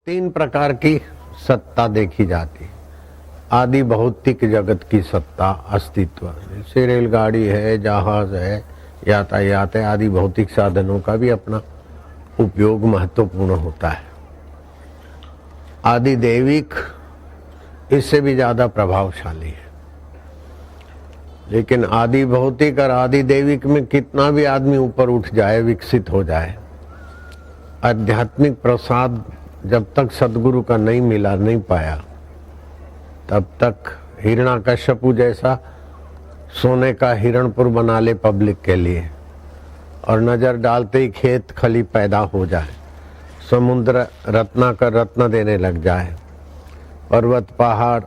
तीन प्रकार की सत्ता देखी जाती है। आदि भौतिक जगत की सत्ता अस्तित्व, जैसे रेलगाड़ी है, जहाज है, यातायात है, आदि भौतिक साधनों का भी अपना उपयोग महत्वपूर्ण होता है। आदि दैविक इससे भी ज्यादा प्रभावशाली है, लेकिन आदि भौतिक और आदि दैविक में कितना भी आदमी ऊपर उठ जाए, विकसित हो जाए, आध्यात्मिक प्रसाद जब तक सदगुरु का नहीं मिला, नहीं पाया, तब तक हिरण्याकश्यपु जैसा सोने का हिरणपुर बना ले पब्लिक के लिए और नजर डालते ही खेत खली पैदा हो जाए, समुद्र रत्ना का रत्न देने लग जाए, पर्वत पहाड़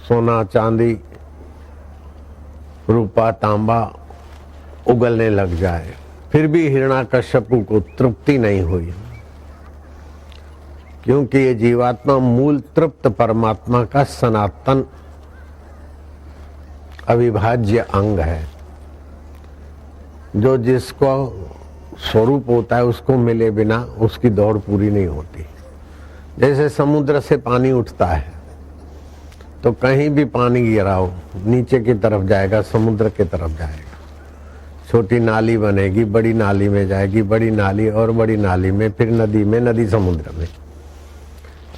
सोना चांदी रूपा तांबा उगलने लग जाए, फिर भी हिरण्याकश्यपु को तृप्ति नहीं हुई, क्योंकि ये जीवात्मा मूल तृप्त परमात्मा का सनातन अविभाज्य अंग है। जो जिसको स्वरूप होता है उसको मिले बिना उसकी दौड़ पूरी नहीं होती। जैसे समुद्र से पानी उठता है तो कहीं भी पानी गिराओ नीचे की तरफ जाएगा, समुद्र की तरफ जाएगा। छोटी नाली बनेगी, बड़ी नाली में जाएगी, बड़ी नाली और बड़ी नाली में, फिर नदी में, नदी समुद्र में,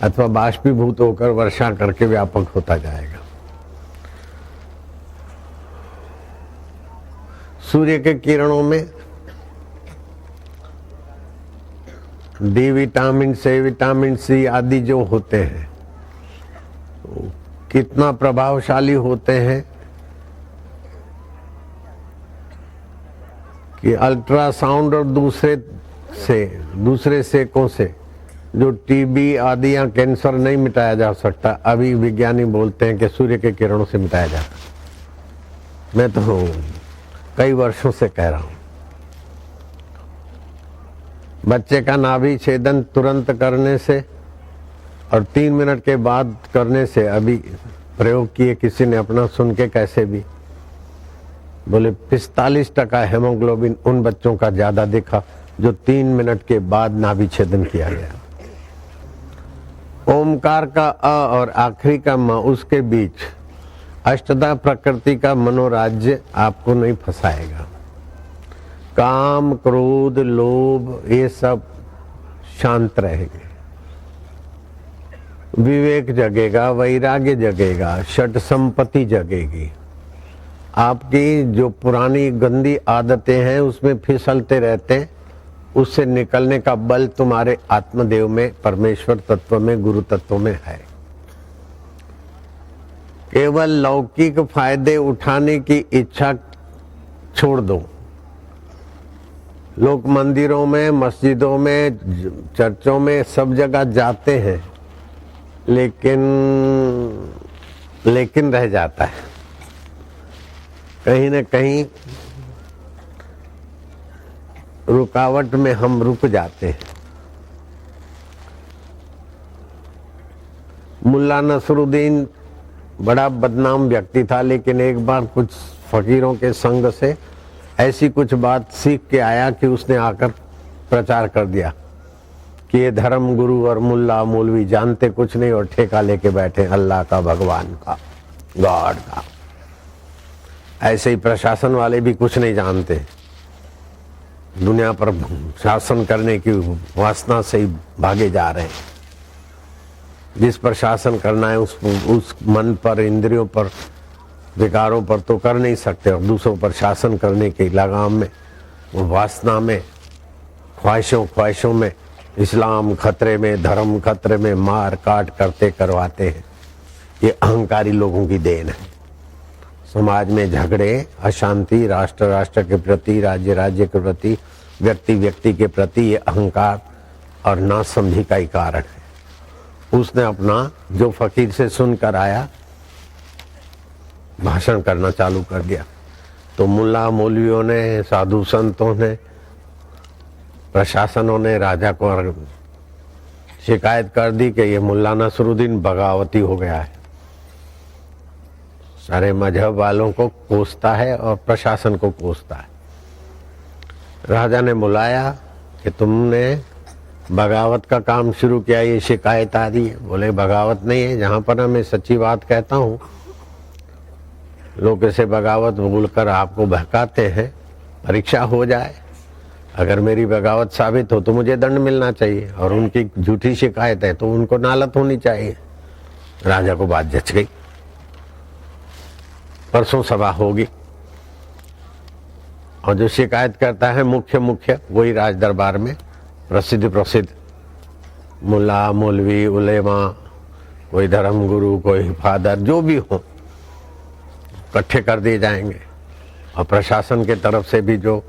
अथवा बाष्पीभूत होकर वर्षा करके व्यापक होता जाएगा। सूर्य के किरणों में डी विटामिन से विटामिन सी आदि जो होते हैं कितना प्रभावशाली होते हैं कि अल्ट्रासाउंड और दूसरे सेकों से जो टीबी आदि या कैंसर नहीं मिटाया जा सकता, अभी विज्ञानी बोलते हैं कि सूर्य के किरणों से मिटाया जाता। मैं तो कई वर्षों से कह रहा हूं, बच्चे का नाभि छेदन तुरंत करने से और 3 मिनट के बाद करने से, अभी प्रयोग किए किसी ने अपना, सुन के कैसे भी बोले 45% हेमोग्लोबिन उन बच्चों का ज्यादा दिखा जो 3 मिनट के बाद नाभि छेदन किया गया। ओमकार का अ और आखिरी का म, उसके बीच अष्टधा प्रकृति का मनोराज्य आपको नहीं फंसाएगा। काम क्रोध लोभ ये सब शांत रहेंगे, विवेक जगेगा, वैराग्य जगेगा, षट संपत्ति जगेगी। आपकी जो पुरानी गंदी आदतें हैं उसमें फिसलते रहते हैं, उससे निकलने का बल तुम्हारे आत्मदेव में, परमेश्वर तत्व में, गुरु तत्व में है। केवल लौकिक फायदे उठाने की इच्छा छोड़ दो। लोग मंदिरों में, मस्जिदों में, चर्चों में सब जगह जाते हैं, लेकिन रह जाता है कहीं न कहीं, रुकावट में हम रुक जाते हैं। मुल्ला नसरुद्दीन बड़ा बदनाम व्यक्ति था, लेकिन एक बार कुछ फकीरों के संग से ऐसी कुछ बात सीख के आया कि उसने आकर प्रचार कर दिया कि ये धर्म गुरु और मुल्ला मौलवी जानते कुछ नहीं और ठेका लेके बैठे अल्लाह का, भगवान का, गॉड का। ऐसे ही प्रशासन वाले भी कुछ नहीं जानते, दुनिया पर शासन करने की वासना से ही भागे जा रहे हैं। जिस पर शासन करना है उस मन पर, इंद्रियों पर, विकारों पर तो कर नहीं सकते, और दूसरों पर शासन करने की लगाम में, वासना में, ख्वाहिशों में इस्लाम खतरे में, धर्म खतरे में, मार काट करते करवाते हैं। ये अहंकारी लोगों की देन है। समाज में झगड़े, अशांति, राष्ट्र के प्रति, राज्य के प्रति, व्यक्ति के प्रति, ये अहंकार और नासमझी का ही कारण है। उसने अपना जो फकीर से सुनकर आया भाषण करना चालू कर दिया, तो मुल्ला मौलवियों ने, साधु संतों ने, प्रशासनों ने राजा को शिकायत कर दी कि ये मुल्ला नसरुद्दीन बगावती हो गया है, सारे मजहब वालों को कोसता है और प्रशासन को कोसता है। राजा ने बुलाया कि तुमने बगावत का काम शुरू किया, ये शिकायत आ रही है। बोले बगावत नहीं है, जहां पर मैं सच्ची बात कहता हूं, लोग इसे बगावत बोलकर आपको बहकाते हैं। परीक्षा हो जाए, अगर मेरी बगावत साबित हो तो मुझे दंड मिलना चाहिए, और उनकी झूठी शिकायत है तो उनको नालत होनी चाहिए। राजा को बात जच गई। परसों सभा होगी और जो शिकायत करता है मुख्य वही राज दरबार में प्रसिद्ध मुल्ला, मौलवी, उलेमा, कोई धर्म गुरु, कोई फादर, जो भी हो, इकट्ठे कर दिए जाएंगे। और प्रशासन के तरफ से भी जो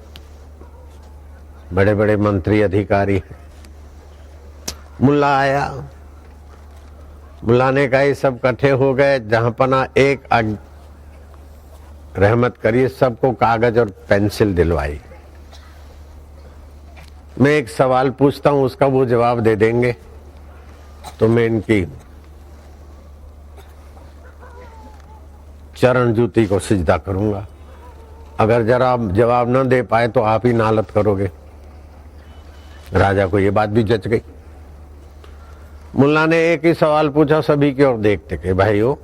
बड़े बड़े मंत्री अधिकारी हैं। मुल्ला आया, मुल्ला ने कहा ये सब इकट्ठे हो गए, जहां पना एक रहमत करिए, सबको कागज और पेंसिल दिलवाई। मैं एक सवाल पूछता हूं, उसका वो जवाब दे देंगे तो मैं इनकी चरण जूती को सिजदा करूंगा। अगर जरा जवाब न दे पाए तो आप ही नालत करोगे। राजा को ये बात भी जच गई। मुल्ला ने एक ही सवाल पूछा सभी की ओर देखते कि भाइयों,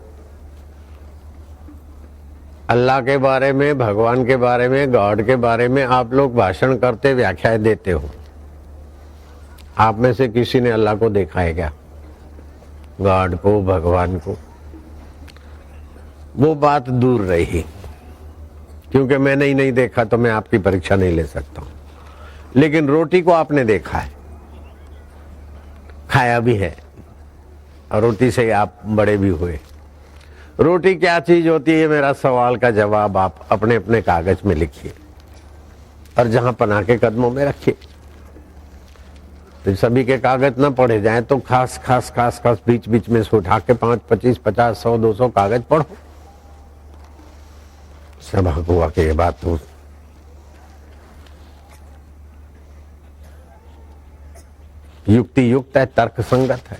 अल्लाह के बारे में, भगवान के बारे में, गॉड के बारे में आप लोग भाषण करते, व्याख्याएं देते हो, आप में से किसी ने अल्लाह को देखा है क्या? गॉड को, भगवान को? वो बात दूर रही, क्योंकि मैंने ही नहीं देखा तो मैं आपकी परीक्षा नहीं ले सकता हूं। लेकिन रोटी को आपने देखा है, खाया भी है, और रोटी से आप बड़े भी हुए। रोटी क्या चीज होती है, मेरा सवाल का जवाब आप अपने अपने कागज में लिखिए और जहां पना के कदमों में रखिए। तो सभी के कागज ना पढ़े जाएं तो खास खास खास खास बीच बीच में से उठा के 5, 25, 50, 100, 200 कागज पढ़ो। सब हुआ कि ये बात तो युक्ति युक्त है, तर्क संगत है।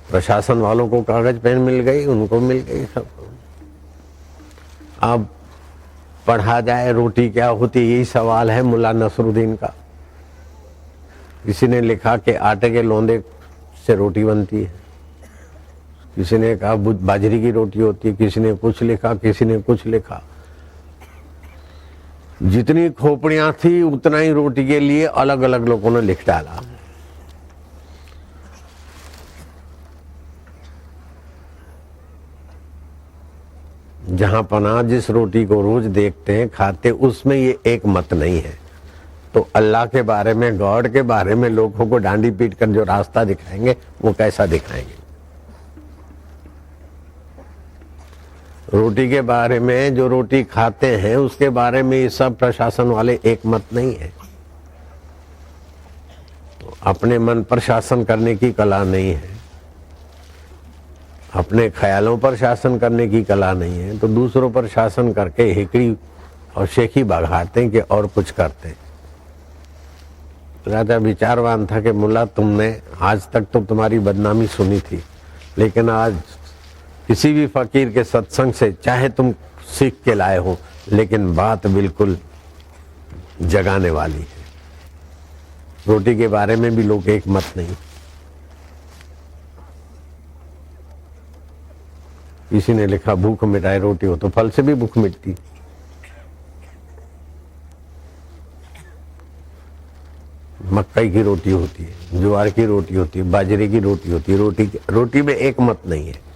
प्रशासन वालों को कागज पेन मिल गई, उनको मिल गई सब। अब पढ़ा जाए रोटी क्या होती है, यही सवाल है मुल्ला नसरुद्दीन का। किसी ने लिखा कि आटे के लोंदे से रोटी बनती है, किसी ने कहा बाजरी की रोटी होती है, किसी ने कुछ लिखा, किसी ने कुछ लिखा। जितनी खोपड़ियां थी उतना ही रोटी के लिए अलग अलग लोगों ने लिख डाला। जहां पना जिस रोटी को रोज देखते हैं, खाते, उसमें ये एक मत नहीं है। तो अल्लाह के बारे में, गॉड के बारे में लोगों को डांडी पीट कर जो रास्ता दिखाएंगे वो कैसा दिखाएंगे? रोटी के बारे में, जो रोटी खाते हैं उसके बारे में ये सब प्रशासन वाले एक मत नहीं है। तो अपने मन पर शासन करने की कला नहीं है, अपने ख्यालों पर शासन करने की कला नहीं है, तो दूसरों पर शासन करके हिकड़ी और शेखी बघाते हैं कि और कुछ करते हैं। राजा विचारवान था कि मुल्ला, तुमने आज तक तो तुम्हारी बदनामी सुनी थी, लेकिन आज किसी भी फकीर के सत्संग से चाहे तुम सीख के लाए हो, लेकिन बात बिल्कुल जगाने वाली है। रोटी के बारे में भी लोग एक मत नहीं। किसी ने लिखा भूख मिटाए रोटी हो, तो फल से भी भूख मिटती। मक्कई की रोटी होती है, ज्वार की रोटी होती है, बाजरे की रोटी होती है। रोटी में एक मत नहीं है।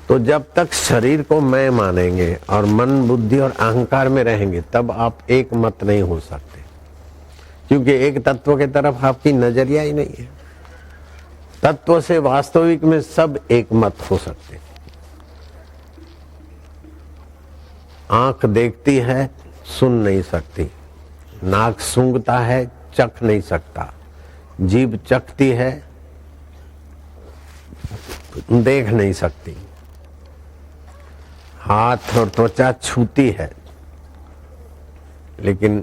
तो जब तक शरीर को मैं मानेंगे और मन, बुद्धि और अहंकार में रहेंगे, तब आप एक मत नहीं हो सकते, क्योंकि एक तत्व के तरफ आपकी नजरिया ही नहीं है। तत्व से वास्तविक में सब एक मत हो सकते। आंख देखती है, सुन नहीं सकती। नाक सूंघता है, चख नहीं सकता। जीभ चखती है, देख नहीं सकती। हाथ और त्वचा छूती है, लेकिन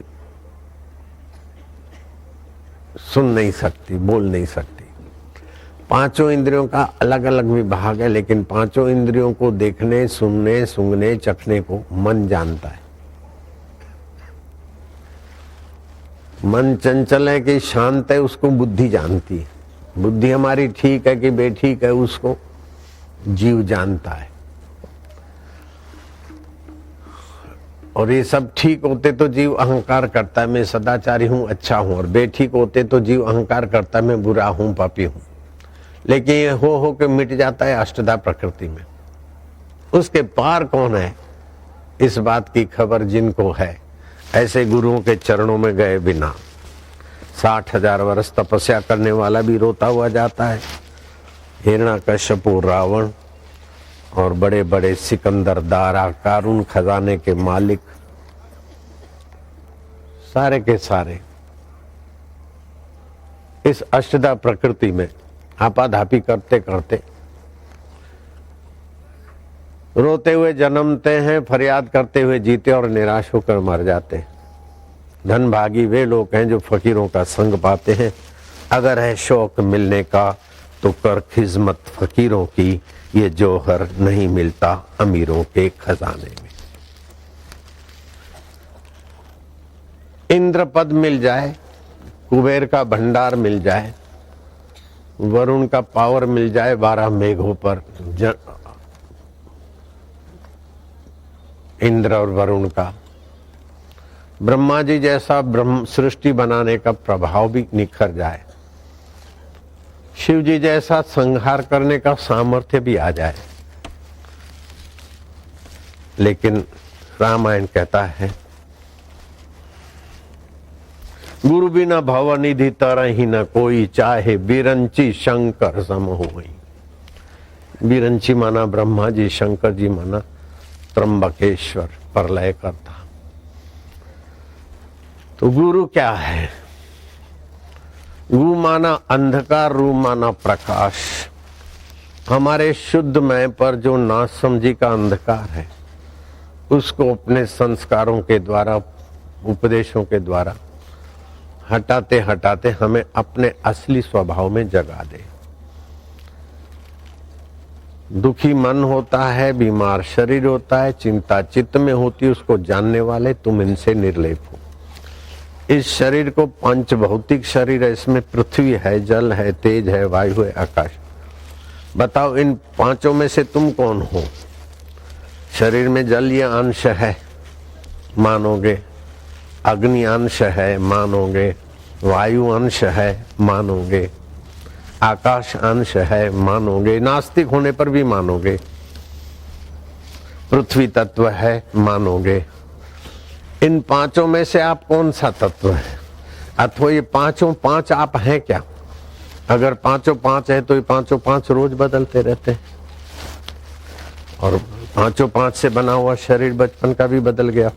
सुन नहीं सकती, बोल नहीं सकती। पांचों इंद्रियों का अलग अलग विभाग है, लेकिन पांचों इंद्रियों को देखने, सुनने, सूंघने, चखने को मन जानता है। मन चंचल है कि शांत है उसको बुद्धि जानती है, बुद्धि हमारी ठीक है कि बेठीक है उसको जीव जानता है। और ये सब ठीक होते तो जीव अहंकार करता है मैं सदाचारी हूं, अच्छा हूं, और बेठीक होते तो जीव अहंकार करता है मैं बुरा हूं, पापी हूं। लेकिन ये हो के मिट जाता है अष्टधा प्रकृति में। उसके पार कौन है, इस बात की खबर जिनको है, ऐसे गुरुओं के चरणों में गए बिना 60,000 वर्ष तपस्या करने वाला भी रोता हुआ जाता है। हिरण्यकश्यप, रावण और बड़े बड़े सिकंदर, दारा, कारून खजाने के मालिक, सारे के सारे इस अष्टधा प्रकृति में आपाधापी करते करते रोते हुए जन्मते हैं, फरियाद करते हुए जीते और निराश होकर मर जाते हैं। धन भागी वे लोग हैं जो फकीरों का संग पाते हैं। अगर है शौक मिलने का तो कर खिजमत फकीरों की, ये जौहर नहीं मिलता अमीरों के खजाने में। इंद्र पद मिल जाए, कुबेर का भंडार मिल जाए, वरुण का पावर मिल जाए 12 मेघों पर, इंद्र और वरुण का, ब्रह्मा जी जैसा ब्रह्म सृष्टि बनाने का प्रभाव भी निखर जाए, शिव जी जैसा संहार करने का सामर्थ्य भी आ जाए, लेकिन रामायण कहता है गुरु बिना भवनिधि तरहि न कोई, चाहे बिरंची शंकर सम होई। बिरंची माना ब्रह्मा जी, शंकर जी माना त्र्यंबकेश्वर, प्रलय करता। तो गुरु क्या है? गु माना अंधकार, रू माना प्रकाश। हमारे शुद्ध मैं पर जो नासमझी का अंधकार है उसको अपने संस्कारों के द्वारा, उपदेशों के द्वारा हटाते हटाते हमें अपने असली स्वभाव में जगा दे। दुखी मन होता है, बीमार शरीर होता है, चिंता चित्त में होती है, उसको जानने वाले तुम इनसे निर्लेप हो। इस शरीर को पंच भौतिक शरीर है, इसमें पृथ्वी है, जल है, तेज है, वायु है, आकाश। बताओ इन पांचों में से तुम कौन हो? शरीर में जलीय अंश है, मानोगे। अग्नि अंश है, मानोगे। वायु अंश है, मानोगे। आकाश अंश है, मानोगे। नास्तिक होने पर भी मानोगे। पृथ्वी तत्व है, मानोगे। इन पांचों में से आप कौन सा तत्व है? अथवा ये पांचों पांच आप हैं क्या? अगर पांचों पांच है तो ये पांचों पांच रोज बदलते रहते हैं, और पांचों पांच से बना हुआ शरीर बचपन का भी बदल गया,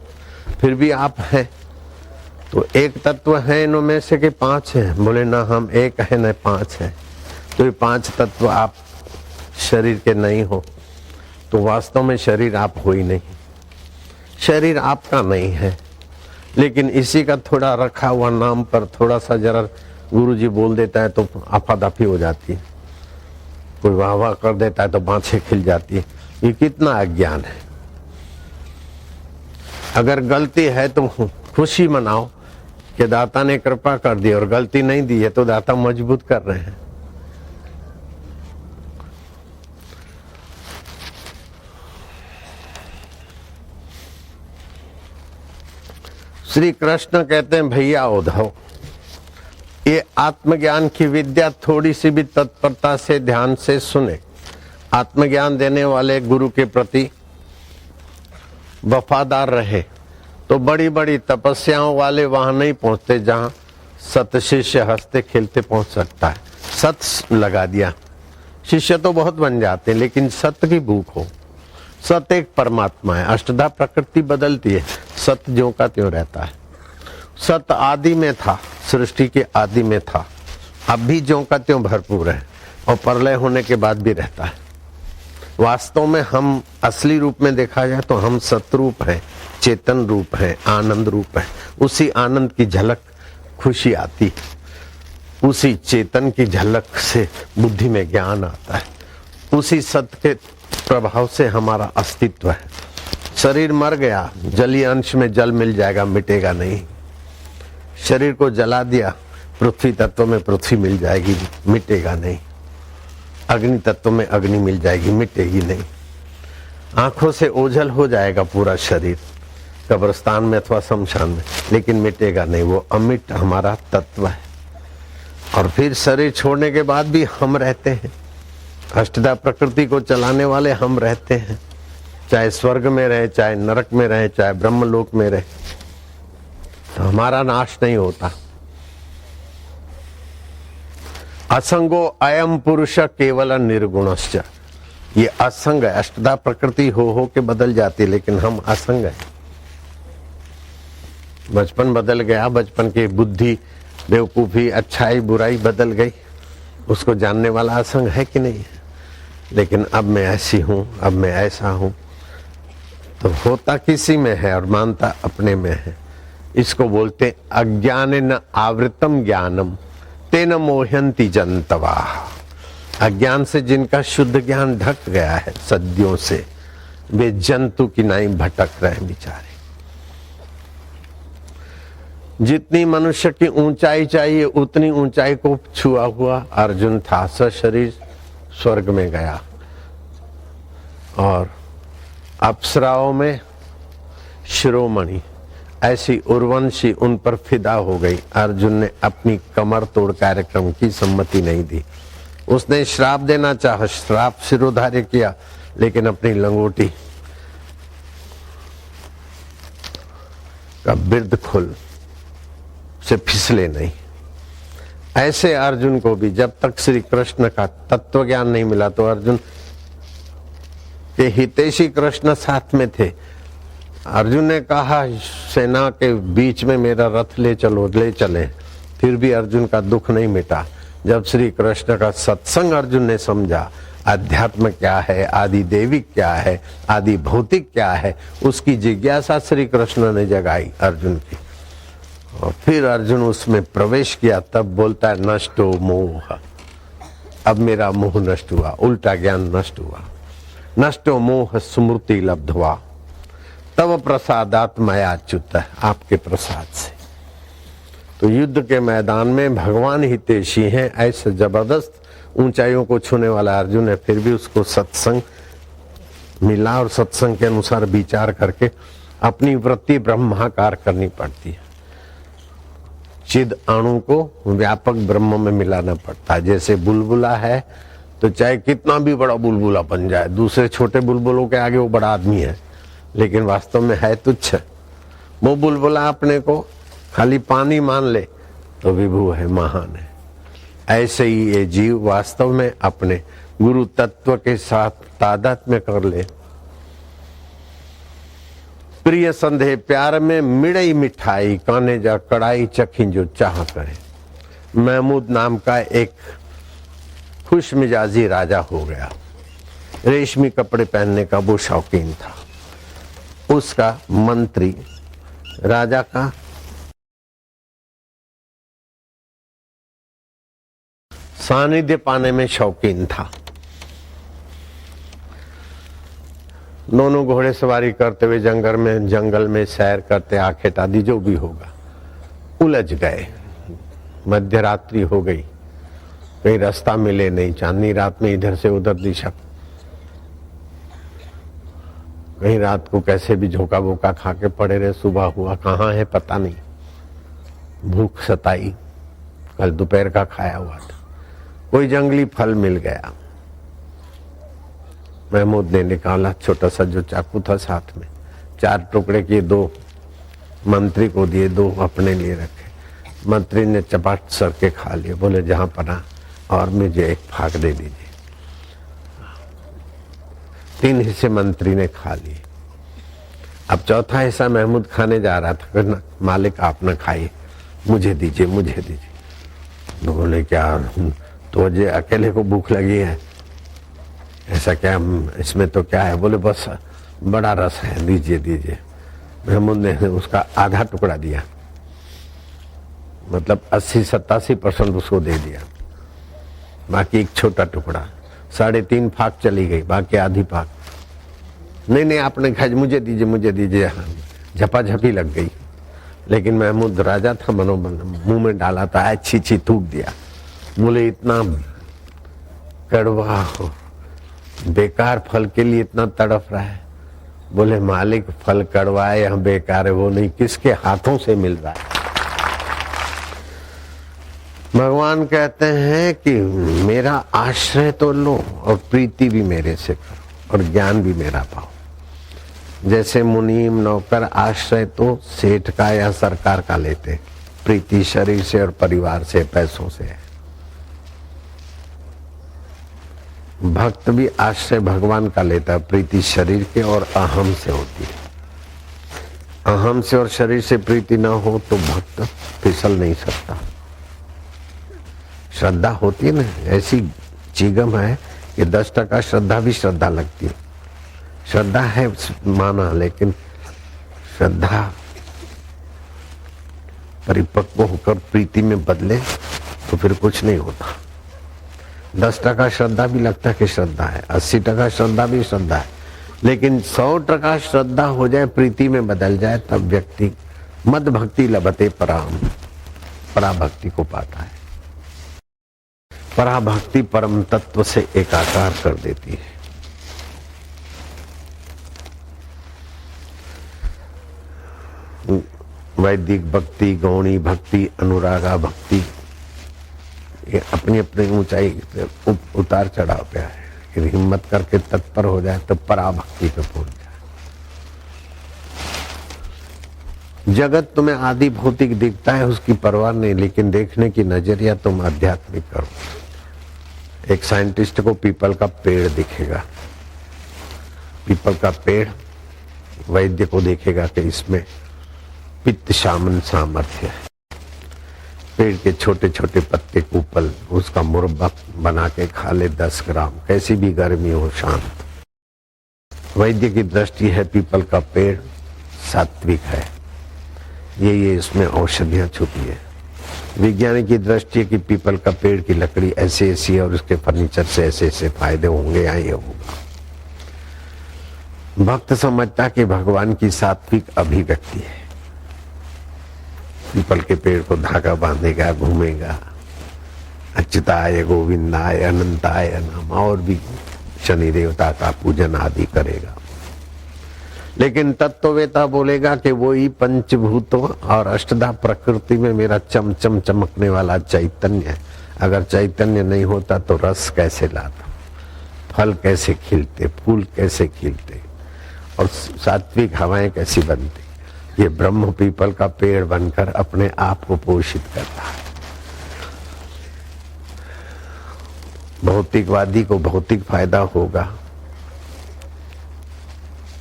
फिर भी आप हैं। तो एक तत्व है इनमें से कि पांच है? बोले ना, हम एक है न पांच है। तो ये पांच तत्व आप शरीर के नहीं हो, तो वास्तव में शरीर आप हो ही नहीं। शरीर आपका नहीं है, लेकिन इसी का थोड़ा रखा हुआ नाम पर थोड़ा सा जरा गुरुजी बोल देता है तो आफादाफी हो जाती है, कोई वाह वाह कर देता है तो बाँछें खिल जाती है। ये कितना अज्ञान है। अगर गलती है तो खुशी मनाओ कि दाता ने कृपा कर दी, और गलती नहीं दी है तो दाता मजबूत कर रहे हैं। श्री कृष्ण कहते हैं, भैया उद्धव, ये आत्मज्ञान की विद्या थोड़ी सी भी तत्परता से ध्यान से सुने। आत्मज्ञान देने वाले गुरु के प्रति वफादार रहे तो बड़ी बड़ी तपस्याओं वाले वहां नहीं पहुंचते जहां सत शिष्य हंसते खेलते पहुंच सकता है। सत लगा दिया, शिष्य तो बहुत बन जाते हैं, लेकिन सत्य की भूख हो। सत्य एक परमात्मा है। अष्टधा प्रकृति बदलती है, सत्य ज्यों का त्यों रहता है। सत्य आदि में था, सृष्टि के आदि में था, अब भी ज्यों का त्यों भरपूर है, और प्रलय होने के बाद भी रहता है। वास्तव में हम असली रूप में देखा जाए तो हम सतरूप हैं, चेतन रूप है, आनंद रूप है। उसी आनंद की झलक खुशी आती, उसी चेतन की झलक से बुद्धि में ज्ञान आता है, उसी सत्य के प्रभाव से हमारा अस्तित्व है। शरीर मर गया, जलीय अंश में जल मिल जाएगा, मिटेगा नहीं। शरीर को जला दिया, पृथ्वी तत्व में पृथ्वी मिल जाएगी, मिटेगा नहीं। अग्नि तत्व में अग्नि मिल जाएगी, मिटेगी नहीं। आंखों से ओझल हो जाएगा पूरा शरीर कब्रिस्तान में अथवा शमशान में, लेकिन मिटेगा नहीं। वो अमिट हमारा तत्व है। और फिर शरीर छोड़ने के बाद भी हम रहते हैं। अष्टधा प्रकृति को चलाने वाले हम रहते हैं, चाहे स्वर्ग में रहे, चाहे नरक में रहे, चाहे ब्रह्मलोक में रहे, तो हमारा नाश नहीं होता। असंगो अयम पुरुष केवल निर्गुणश्च, ये असंग है। अष्टधा प्रकृति हो के बदल जाती है, लेकिन हम असंग है। बचपन बदल गया, बचपन की बुद्धि, बेवकूफी, अच्छाई, बुराई बदल गई, उसको जानने वाला असंग है कि नहीं है। लेकिन अब मैं ऐसी हूं, अब मैं ऐसा हूं, तो होता किसी में है और मानता अपने में है। इसको बोलते अज्ञान न आवृतम ज्ञानम तेन मोहंती जंतवा। अज्ञान से जिनका शुद्ध ज्ञान ढक गया है सदियों से, वे जंतु की नाई भटक रहे बेचारे। जितनी मनुष्य की ऊंचाई चाहिए उतनी ऊंचाई को छुआ हुआ अर्जुन था। सशरीर स्वर्ग में गया और अप्सराओं में शिरोमणि ऐसी उर्वंशी उन पर फिदा हो गई। अर्जुन ने अपनी कमर तोड़ कार्यक्रम की सम्मति नहीं दी। उसने श्राप देना चाहा, श्राप शिरोधार्य किया, लेकिन अपनी लंगोटी का बिर्द खोल से फिसले नहीं। ऐसे अर्जुन को भी जब तक श्री कृष्ण का तत्व ज्ञान नहीं मिला, तो अर्जुन के हितैषी कृष्ण साथ में थे। अर्जुन ने कहा सेना के बीच में मेरा रथ ले चलो, ले चले, फिर भी अर्जुन का दुख नहीं मिटा। जब श्री कृष्ण का सत्संग अर्जुन ने समझा, अध्यात्म क्या है, आदि देविक क्या है, आदि भौतिक क्या है, उसकी जिज्ञासा श्री कृष्ण ने जगाई अर्जुन की। और फिर अर्जुन उसमें प्रवेश किया, तब बोलता है नष्टो मोह। अब मेरा मोह नष्ट हुआ, उल्टा ज्ञान नष्ट हुआ। नष्टो मोह स्मृति लब्धवा तब प्रसादात मया च्युत, आपके प्रसाद से। तो युद्ध के मैदान में भगवान हितैषी हैं, ऐसे जबरदस्त ऊंचाइयों को छूने वाला अर्जुन है, फिर भी उसको सत्संग मिला और सत्संग के अनुसार विचार करके अपनी वृत्ति ब्रह्माकार करनी पड़ती है। चिद अणु को व्यापक ब्रह्म में मिलाना पड़ता है। जैसे बुलबुला है तो चाहे कितना भी बड़ा बुलबुला बन जाए, दूसरे छोटे बुलबुलों के आगे वो बड़ा आदमी है, लेकिन वास्तव में है तुच्छ। वो बुलबुला अपने को खाली पानी मान ले तो विभु है, महान है। ऐसे ही ये जीव वास्तव में अपने गुरु तत्व के साथ तादात्म्य कर ले। प्रिय संदेह प्यार में मिड़ई मिठाई, काने जा कड़ाई चखी जो चाह करे। महमूद नाम का एक खुश मिजाजी राजा हो गया। रेशमी कपड़े पहनने का वो शौकीन था। उसका मंत्री राजा का सानिध्य पाने में शौकीन था। दोनों घोड़े सवारी करते हुए जंगल में सैर करते, आखेट आदि जो भी होगा, उलझ गए। मध्य रात्रि हो गई, कहीं रास्ता मिले नहीं। चांदनी रात में इधर से उधर दिशा, कहीं रात को कैसे भी झोंका बोका खा के पड़े रहे। सुबह हुआ, कहाँ है पता नहीं। भूख सताई, कल दोपहर का खाया हुआ था। कोई जंगली फल मिल गया। महमूद ने निकाला छोटा सा जो चाकू था साथ में, 4 टुकड़े किए, 2 मंत्री को दिए, 2 अपने लिए रखे। मंत्री ने चपाट सर के खा लिए। बोले जहां पना और मुझे एक फाक दे दीजिए। 3 हिस्से मंत्री ने खा लिए। अब चौथा हिस्सा महमूद खाने जा रहा था। मालिक आप न खाइए, मुझे दीजिए, मुझे दीजिए। बोले क्या तो मुझे अकेले को भूख लगी है? ऐसा क्या, इसमें तो क्या है? बोले बस बड़ा रस है, दीजिए दीजिए। महमूद ने उसका आधा टुकड़ा दिया, मतलब 80-87% उसको दे दिया। बाकी एक छोटा टुकड़ा, 3.5 फाक चली गई, बाकी आधी फाक। नहीं आपने खाई, मुझे दीजिए, मुझे दीजिए। झपाझपी लग गई। लेकिन महमूद राजा था, मुंह में डाला था, अच्छी छी थूक दिया। बोले इतना कड़वा बेकार फल के लिए इतना तड़फ रहा है। बोले मालिक फल कड़वा है या बेकार है वो नहीं, किसके हाथों से मिल रहा है। भगवान कहते हैं कि मेरा आश्रय तो लो और प्रीति भी मेरे से करो और ज्ञान भी मेरा पाओ। जैसे मुनीम नौकर आश्रय तो सेठ का या सरकार का लेते, प्रीति शरीर से और परिवार से, पैसों से है। भक्त भी आश्रय भगवान का लेता है, प्रीति शरीर के और अहम से होती है। अहम से और शरीर से प्रीति ना हो तो भक्त फिसल नहीं सकता। श्रद्धा होती है ना, ऐसी चीगम है कि 10% श्रद्धा भी श्रद्धा लगती है। श्रद्धा है माना, लेकिन श्रद्धा परिपक्व होकर प्रीति में बदले तो फिर कुछ नहीं होता। 10% श्रद्धा भी लगता है कि श्रद्धा है, 80% श्रद्धा भी श्रद्धा है, लेकिन 100% श्रद्धा हो जाए, प्रीति में बदल जाए, तब व्यक्ति मद भक्ति लभते पराम, पराभक्ति को पाता है। पराभक्ति परम तत्व से एकाकार कर देती है। वैदिक भक्ति, गौणी भक्ति, अनुरागा भक्ति, ये अपनी अपनी ऊंचाई उतार चढ़ाव पे है। फिर हिम्मत करके तत्पर हो जाए तो पराभक्ति पे पहुंच जाए। जगत तुम्हें आदि भौतिक दिखता है, उसकी परवाह नहीं, लेकिन देखने की नजरिया तुम आध्यात्मिक करो। एक साइंटिस्ट को पीपल का पेड़ दिखेगा, पीपल का पेड़ वैद्य को देखेगा कि इसमें पित्त शामन सामर्थ्य है। पेड़ के छोटे छोटे पत्ते कूपल, उसका मुरब्बा बना के खा ले 10 ग्राम, कैसी भी गर्मी हो शांत। वैद्य की दृष्टि है पीपल का पेड़ सात्विक है, ये इसमें औषधियां छुपी है। विज्ञानी की दृष्टि है कि पीपल का पेड़ की लकड़ी ऐसे ऐसी है और उसके फर्नीचर से ऐसे ऐसे फायदे होंगे या ये होगा। भक्त समझता कि भगवान की सात्विक अभिव्यक्ति है। पीपल के पेड़ को धागा बांधेगा, घूमेगा, अच्युताय गोविंदाय अनंताय नमः, और भी शनि देवता का पूजन आदि करेगा। लेकिन तत्ववेता बोलेगा कि वो ही पंचभूतों और अष्टधा प्रकृति में मेरा चमचम चमकने वाला चैतन्य है। अगर चैतन्य नहीं होता तो रस कैसे लाता, फल कैसे खिलते, फूल कैसे खिलते और सात्विक हवाएं कैसी बनती। ये ब्रह्म पीपल का पेड़ बनकर अपने आप को पोषित करता है। भौतिकवादी को भौतिक फायदा होगा,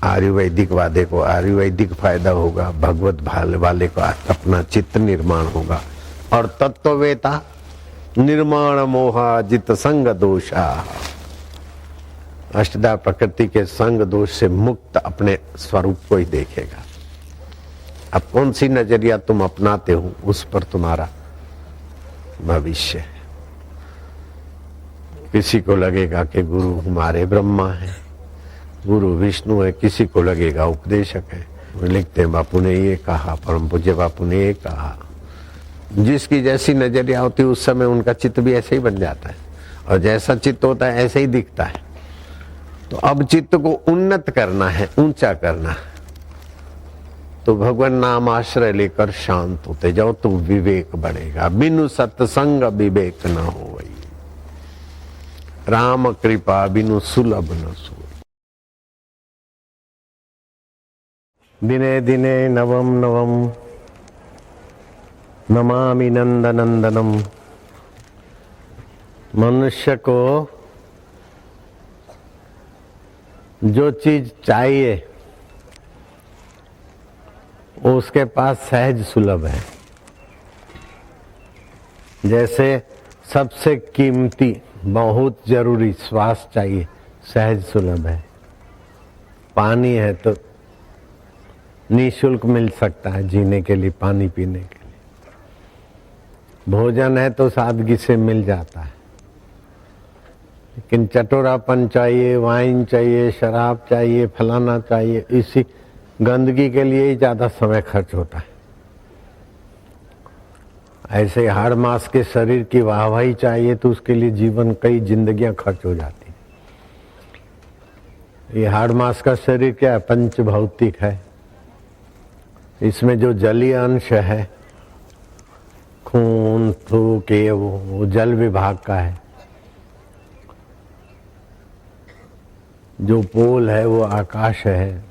आयुर्वैदिक वादे को आयुर्वैदिक फायदा होगा, भगवत भाल वाले को अपना चित्त निर्माण होगा। और तत्ववेता निर्माण मोहा जित संग दोषा, अष्टधा प्रकृति के संग दोष से मुक्त अपने स्वरूप को ही देखेगा। अब कौन सी नजरिया तुम अपनाते हो उस पर तुम्हारा भविष्य है। किसी को लगेगा कि गुरु हमारे ब्रह्मा है, गुरु विष्णु है, किसी को लगेगा उपदेशक है। लिखते हैं बापू ने ये कहा, परम पूज्य बापू ने ये कहा। जिसकी जैसी नजरिया होती है उस समय उनका चित्त भी ऐसे ही बन जाता है, और जैसा चित्त होता है ऐसे ही दिखता है। तो अब चित्त को उन्नत करना है, ऊंचा करना है, तो भगवान नाम आश्रय लेकर शांत होते जाओ तो विवेक बढ़ेगा। बिनु सत्संग विवेक न हो, राम कृपा बिनु सुलभ न सो। दिने दिने नवम नवम नमामि नंदनंदनम। मनुष्य को जो चीज चाहिए वो उसके पास सहज सुलभ है। जैसे सबसे कीमती बहुत जरूरी श्वास चाहिए, सहज सुलभ है। पानी है तो निःशुल्क मिल सकता है जीने के लिए, पानी पीने के लिए। भोजन है तो सादगी से मिल जाता है, लेकिन चटोरापन चाहिए, वाइन चाहिए, शराब चाहिए, फलाना चाहिए, इसी गंदगी के लिए ही ज्यादा समय खर्च होता है। ऐसे हाड़ मास के शरीर की वाहवाही चाहिए तो उसके लिए जीवन कई जिंदगियां खर्च हो जाती। ये हाड़ मास का शरीर क्या है? पंच भौतिक है। इसमें जो जलीय अंश है, खून थूक, ये वो जल विभाग का है। जो पोल है वो आकाश है,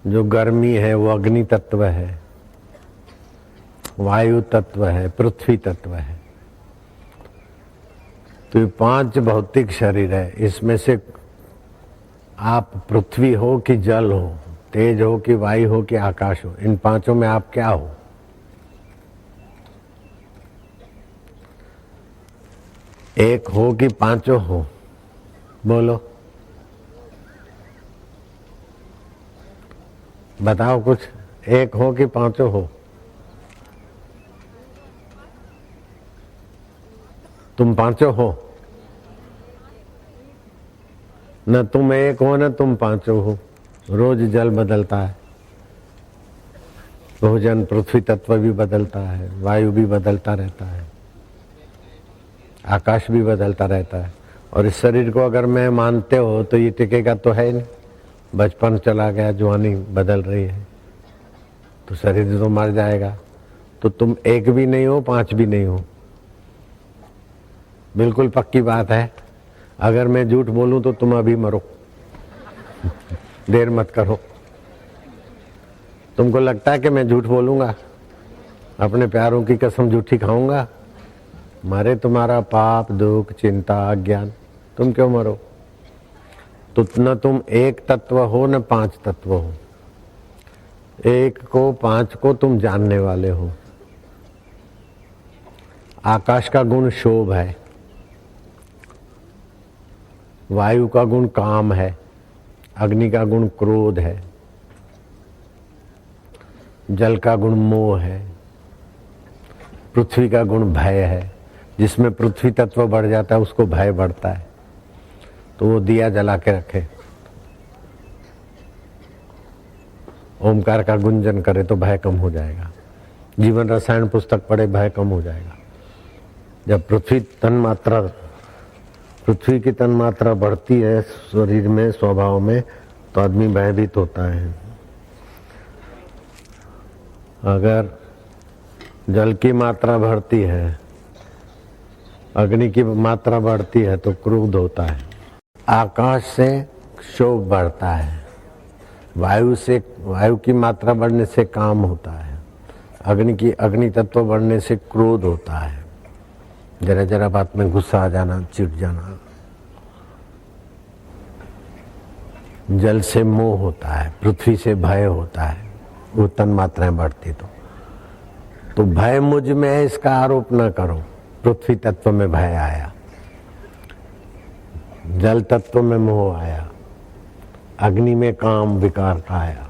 जो गर्मी है वो अग्नि तत्व है, वायु तत्व है, पृथ्वी तत्व है। तो ये 5 भौतिक शरीर है। इसमें से आप पृथ्वी हो कि जल हो, तेज हो कि वायु हो कि आकाश हो, इन 5 में आप क्या हो? एक हो कि 5 हो? बोलो, बताओ कुछ। एक हो कि 5 हो? तुम 5 हो? न तुम एक हो न तुम 5 हो। रोज जल बदलता है, भोजन पृथ्वी तत्व भी बदलता है, वायु भी बदलता रहता है, आकाश भी बदलता रहता है। और इस शरीर को अगर मैं मानते हो तो ये टिकेगा तो है नहीं। बचपन चला गया, जवानी बदल रही है, तो शरीर तो मर जाएगा। तो तुम एक भी नहीं हो, 5 भी नहीं हो। बिल्कुल पक्की बात है। अगर मैं झूठ बोलूं तो तुम अभी मरो। देर मत करो। तुमको लगता है कि मैं झूठ बोलूंगा? अपने प्यारों की कसम झूठी खाऊंगा? मरे तुम्हारा पाप, दुख, चिंता, अज्ञान, तुम क्यों मरो? तो न तुम एक तत्व हो न 5 तत्व हो। एक को 5 को तुम जानने वाले हो। आकाश का गुण शोभ है, वायु का गुण काम है, अग्नि का गुण क्रोध है, जल का गुण मोह है, पृथ्वी का गुण भय है। जिसमें पृथ्वी तत्व बढ़ जाता है उसको भय बढ़ता है, तो वो दिया जला के रखे, ओमकार का गुंजन करे तो भय कम हो जाएगा। जीवन रसायन पुस्तक पढ़े, भय कम हो जाएगा। जब पृथ्वी की तन्मात्रा बढ़ती है शरीर में, स्वभाव में, तो आदमी भयभीत होता है। अगर जल की मात्रा बढ़ती है, अग्नि की मात्रा बढ़ती है तो क्रोध होता है। आकाश से क्षोभ बढ़ता है, वायु की मात्रा बढ़ने से काम होता है, अग्नि तत्व बढ़ने से क्रोध होता है। जरा जरा बात में गुस्सा आ जाना, चिढ़ जाना। जल से मोह होता है, पृथ्वी से भय होता है, वो तन मात्राएं बढ़ती। तो भय मुझ में है इसका आरोप न करो। पृथ्वी तत्व में भय आया, जल तत्व में मोह आया, अग्नि में काम विकार का आया,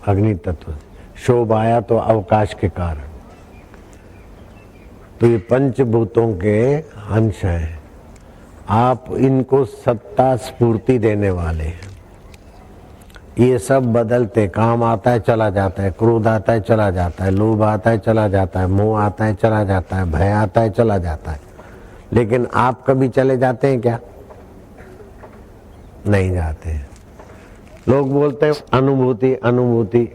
अग्नि तत्व शोभ आया तो अवकाश के कारण। तो ये पंचभूतों के अंश हैं। आप इनको सत्ता स्फूर्ति देने वाले हैं। ये सब बदलते, काम आता है चला जाता है, क्रोध आता है चला जाता है, लोभ आता है चला जाता है, मोह आता है चला जाता है, भय आता है चला जाता है। लेकिन आप कभी चले जाते हैं क्या? नहीं जाते हैं। लोग बोलते हैं अनुभूति अनुभूति।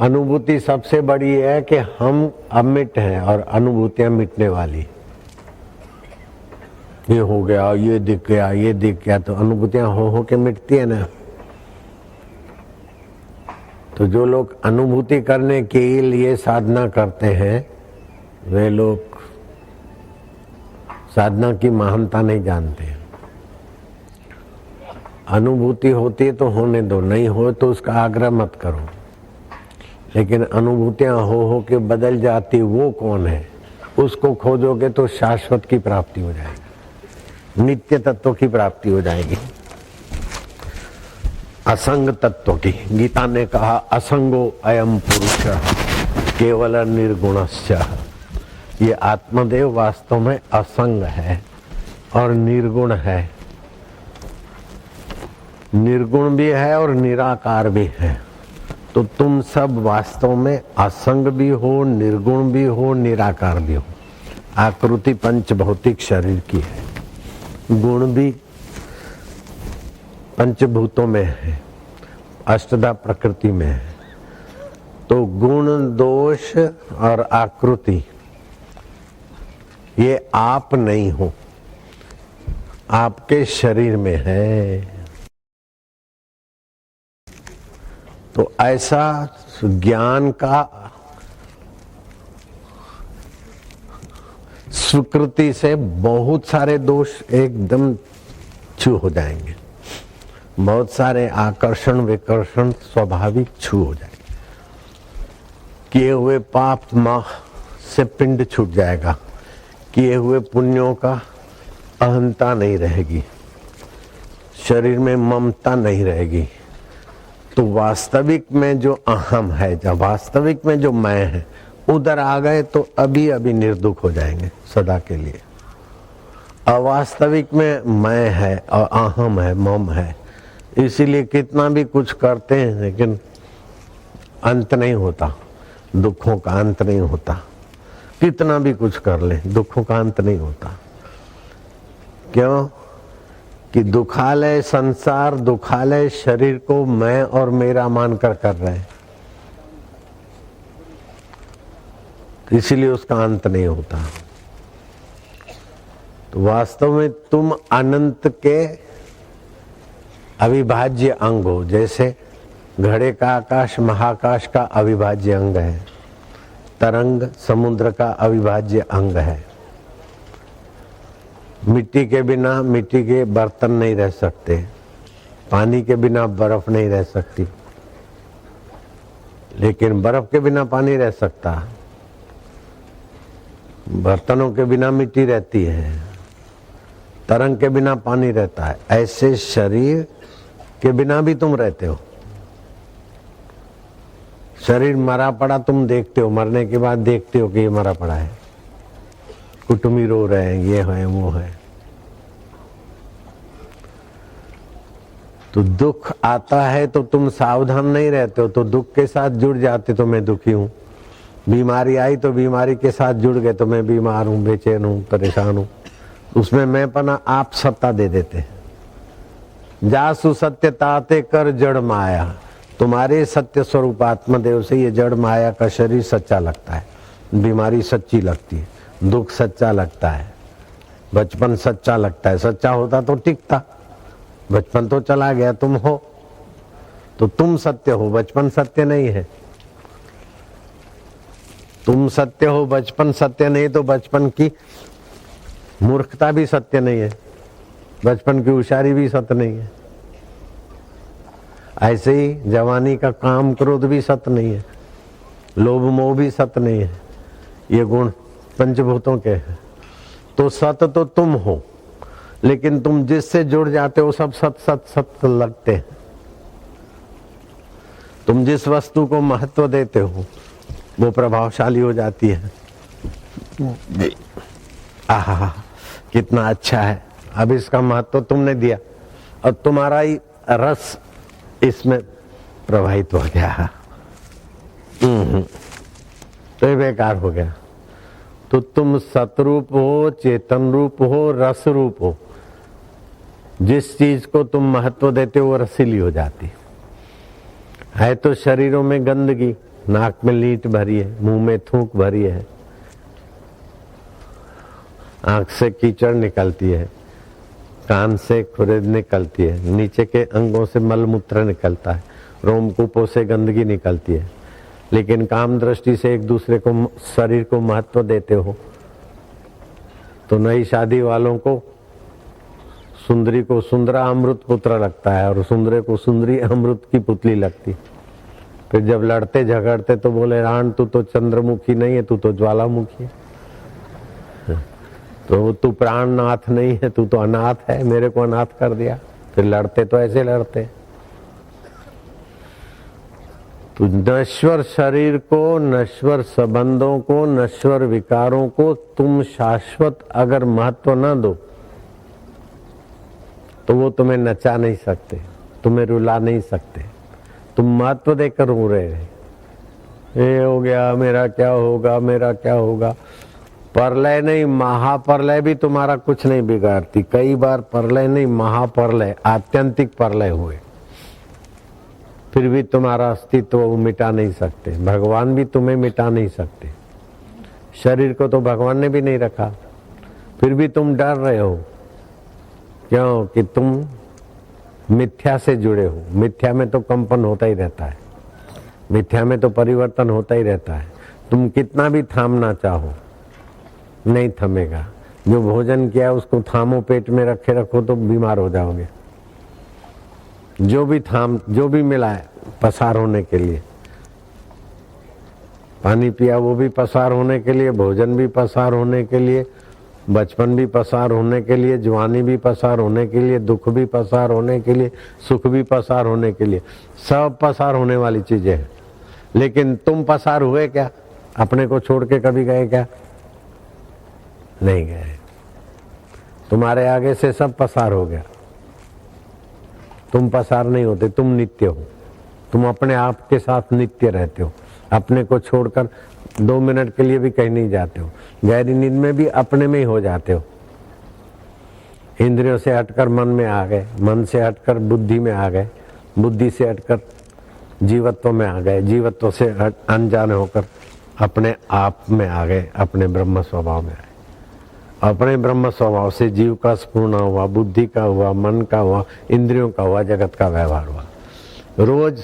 अनुभूति सबसे बड़ी है कि हम अमिट हैं और अनुभूतियां मिटने वाली। ये हो गया, ये दिख गया, ये दिख गया, तो अनुभूतियां हो के मिटती है ना। तो जो लोग अनुभूति करने के लिए साधना करते हैं, वे लोग साधना की महानता नहीं जानते। अनुभूति होती है तो होने दो, नहीं हो तो उसका आग्रह मत करो। लेकिन अनुभूतियां हो के बदल जाती, वो कौन है? उसको खोजोगे तो शाश्वत की प्राप्ति हो जाएगी, नित्य तत्व की प्राप्ति हो जाएगी, असंग तत्व की। गीता ने कहा असंगो अयम पुरुष केवल निर्गुणस्य। ये आत्मदेव वास्तव में असंग है और निर्गुण है। निर्गुण भी है और निराकार भी है। तो तुम सब वास्तव में असंग भी हो, निर्गुण भी हो, निराकार भी हो। आकृति पंच भौतिक शरीर की है, गुण भी पंचभूतों में है, अष्टधा प्रकृति में है। तो गुण, दोष और आकृति ये आप नहीं हो, आपके शरीर में है। तो ऐसा ज्ञान का स्वीकृति से बहुत सारे दोष एकदम छू हो जाएंगे, बहुत सारे आकर्षण विकर्षण स्वाभाविक छू हो जाएंगे। किए हुए पाप माह से पिंड छूट जाएगा, किए हुए पुण्यों का अहंता नहीं रहेगी, शरीर में ममता नहीं रहेगी। तो वास्तविक में जो अहम है, जब वास्तविक में जो मैं है उधर आ गए तो अभी अभी निर्दुख हो जाएंगे सदा के लिए। अवास्तविक में मैं है और अहम है, मम है, इसीलिए कितना भी कुछ करते हैं लेकिन अंत नहीं होता, दुखों का अंत नहीं होता। कितना भी कुछ कर ले दुखों का अंत नहीं होता। क्यों? कि दुखालय संसार, दुखालय शरीर को मैं और मेरा मानकर कर रहे हैं, इसीलिए उसका अंत नहीं होता। तो वास्तव में तुम अनंत के अविभाज्य अंग हो। जैसे घड़े का आकाश महाकाश का अविभाज्य अंग है, तरंग समुद्र का अविभाज्य अंग है। मिट्टी के बिना मिट्टी के बर्तन नहीं रह सकते, पानी के बिना बर्फ नहीं रह सकती, लेकिन बर्फ के बिना पानी रह सकता, बर्तनों के बिना मिट्टी रहती है, तरंग के बिना पानी रहता है। ऐसे शरीर के बिना भी तुम रहते हो। शरीर मरा पड़ा तुम देखते हो, मरने के बाद देखते हो कि ये मरा पड़ा है, कुटुंबी रो रहे हैं, ये है वो है। तो दुख आता है तो तुम सावधान नहीं रहते हो, तो दुख के साथ जुड़ जाते तो मैं दुखी हूं। बीमारी आई तो बीमारी के साथ जुड़ गए तो मैं बीमार हूं, बेचैन हूं, परेशान हूं। उसमें मैंपना आप सत्ता दे देते। जासु सत्य ताते कर जड़ माया, तुम्हारे सत्य स्वरूप आत्मदेव से ये जड़ माया का शरीर सच्चा लगता है, बीमारी सच्ची लगती है, दुख सच्चा लगता है, बचपन सच्चा लगता है। सच्चा होता तो टिकता, बचपन तो चला गया, तुम हो तो तुम सत्य हो, बचपन सत्य नहीं है। तुम सत्य हो, बचपन सत्य नहीं, तो बचपन की मूर्खता भी सत्य नहीं है, बचपन की होशियारी भी सत्य नहीं है। ऐसे ही जवानी का काम क्रोध भी सत्य नहीं है, लोभ मोह भी सत्य नहीं है, ये गुण पंचभूतों के हैं। तो सत्य तो तुम हो, लेकिन तुम जिससे जुड़ जाते हो सब सत्य लगते हैं। तुम जिस वस्तु को महत्व देते हो वो प्रभावशाली हो जाती है। आहा कितना अच्छा है, अब इसका महत्व तुमने दिया और तुम्हारा ही रस इसमें प्रवाहित हो गया, तो ये बेकार हो गया। तो तुम सतरूप हो, चेतन रूप हो, रस रूप हो। जिस चीज को तुम महत्व देते हो वो रसीली हो जाती है। तो शरीरों में गंदगी, नाक में लीट भरी है, मुंह में थूक भरी है, आंख से कीचड़ निकलती है, कान से खुरेद निकलती है, नीचे के अंगों से मलमूत्र निकलता है, रोमकूपों से गंदगी निकलती है। लेकिन काम दृष्टि से एक दूसरे को शरीर को महत्व देते हो तो नई शादी वालों को सुंदरी को सुंदरा अमृत पुत्र लगता है और सुंदरे को सुंदरी अमृत की पुतली लगती। फिर जब लड़ते झगड़ते तो बोले राण तू तो चंद्रमुखी नहीं है, तू तो ज्वालामुखी है, तो तू प्राणनाथ नहीं है, तू तो अनाथ है, मेरे को अनाथ कर दिया। फिर लड़ते तो ऐसे लड़ते। तो नश्वर शरीर को, नश्वर संबंधों को, नश्वर विकारों को तुम शाश्वत अगर महत्व न दो तो वो तुम्हें नचा नहीं सकते, तुम्हें रुला नहीं सकते, तुम महत्व देकर रो रहे हैं, ये हो गया, मेरा क्या होगा, मेरा क्या होगा। प्रलय नहीं, महाप्रलय भी तुम्हारा कुछ नहीं बिगाड़ती। कई बार प्रलय नहीं, महाप्रलय, आत्यंतिक प्रलय हुए, फिर भी तुम्हारा अस्तित्व वो मिटा नहीं सकते। भगवान भी तुम्हें मिटा नहीं सकते। शरीर को तो भगवान ने भी नहीं रखा, फिर भी तुम डर रहे हो। क्यों? कि तुम मिथ्या से जुड़े हो। मिथ्या में तो कंपन होता ही रहता है, मिथ्या में तो परिवर्तन होता ही रहता है। तुम कितना भी थामना चाहो नहीं थमेगा। जो भोजन किया उसको थामो, पेट में रखे रखो तो बीमार हो जाओगे। जो भी मिला है पसार होने के लिए, पानी पिया वो भी पसार होने के लिए, भोजन भी पसार होने के लिए, बचपन भी पसार होने के लिए, जवानी भी पसार होने के लिए, दुख भी पसार होने के लिए, सुख भी पसार होने के लिए, सब पसार होने वाली चीजें हैं। लेकिन तुम पसार हुए क्या? अपने को छोड़ के कभी गए क्या? नहीं गए। तुम्हारे आगे से सब पसार हो गया, तुम पसार नहीं होते, तुम नित्य हो। तुम अपने आप के साथ नित्य रहते हो, अपने को छोड़कर 2 मिनट के लिए भी कहीं नहीं जाते हो। गहरी नींद में भी अपने में ही हो जाते हो। इंद्रियों से हटकर मन में आ गए, मन से हटकर बुद्धि में आ गए, बुद्धि से हटकर जीवत्व में आ गए, जीवत्व से अनजाने होकर अपने आप में आ गए, अपने ब्रह्म स्वभाव में आए। अपने ब्रह्म स्वभाव से जीव का स्फूर्णा हुआ, बुद्धि का हुआ, मन का हुआ, इंद्रियों का हुआ, जगत का व्यवहार हुआ। रोज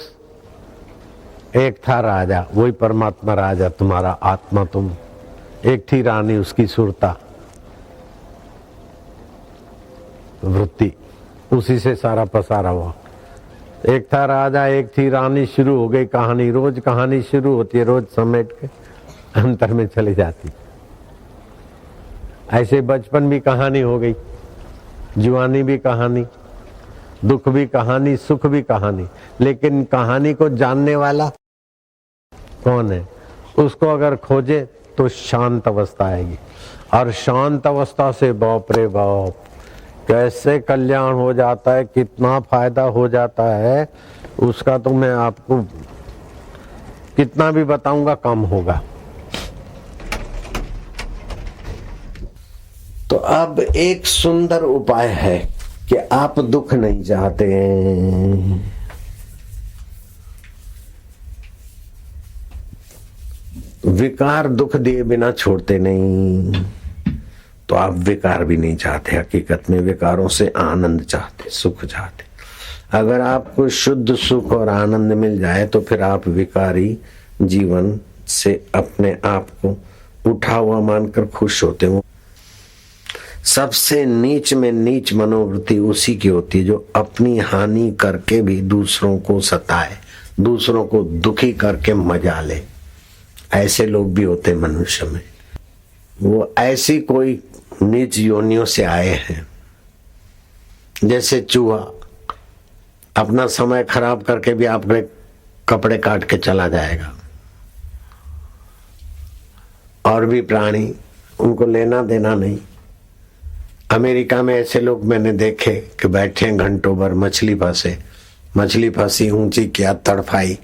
एक था राजा, वही परमात्मा राजा, तुम्हारा आत्मा तुम। एक थी रानी, उसकी सुरता वृत्ति, उसी से सारा पसारा हुआ। एक था राजा, एक थी रानी, शुरू हो गई कहानी। रोज कहानी शुरू होती है, रोज समेट के अंतर में चली जाती। ऐसे बचपन भी कहानी हो गई, जवानी भी कहानी, दुख भी कहानी, सुख भी कहानी। लेकिन कहानी को जानने वाला कौन है? उसको अगर खोजे तो शांत अवस्था आएगी, और शांत अवस्था से बाप रे बाप कैसे कल्याण हो जाता है, कितना फायदा हो जाता है, उसका तो मैं आपको कितना भी बताऊंगा कम होगा। तो अब एक सुंदर उपाय है कि आप दुख नहीं चाहते हैं, विकार दुख दिए बिना छोड़ते नहीं, तो आप विकार भी नहीं चाहते। हकीकत में विकारों से आनंद चाहते, सुख चाहते। अगर आपको शुद्ध सुख और आनंद मिल जाए तो फिर आप विकारी जीवन से अपने आप को उठा हुआ मानकर खुश होते हो। सबसे नीच में नीच मनोवृत्ति उसी की होती है जो अपनी हानि करके भी दूसरों को सताए, दूसरों को दुखी करके मजा ले। ऐसे लोग भी होते मनुष्य में। वो ऐसी कोई नीच योनियों से आए हैं। जैसे चूहा अपना समय खराब करके भी आपके कपड़े काट के चला जाएगा, और भी प्राणी, उनको लेना देना नहीं। अमेरिका में ऐसे लोग मैंने देखे कि बैठे हैं घंटों भर, मछली फंसे, मछली फंसी, ऊंची किया, तड़फाई,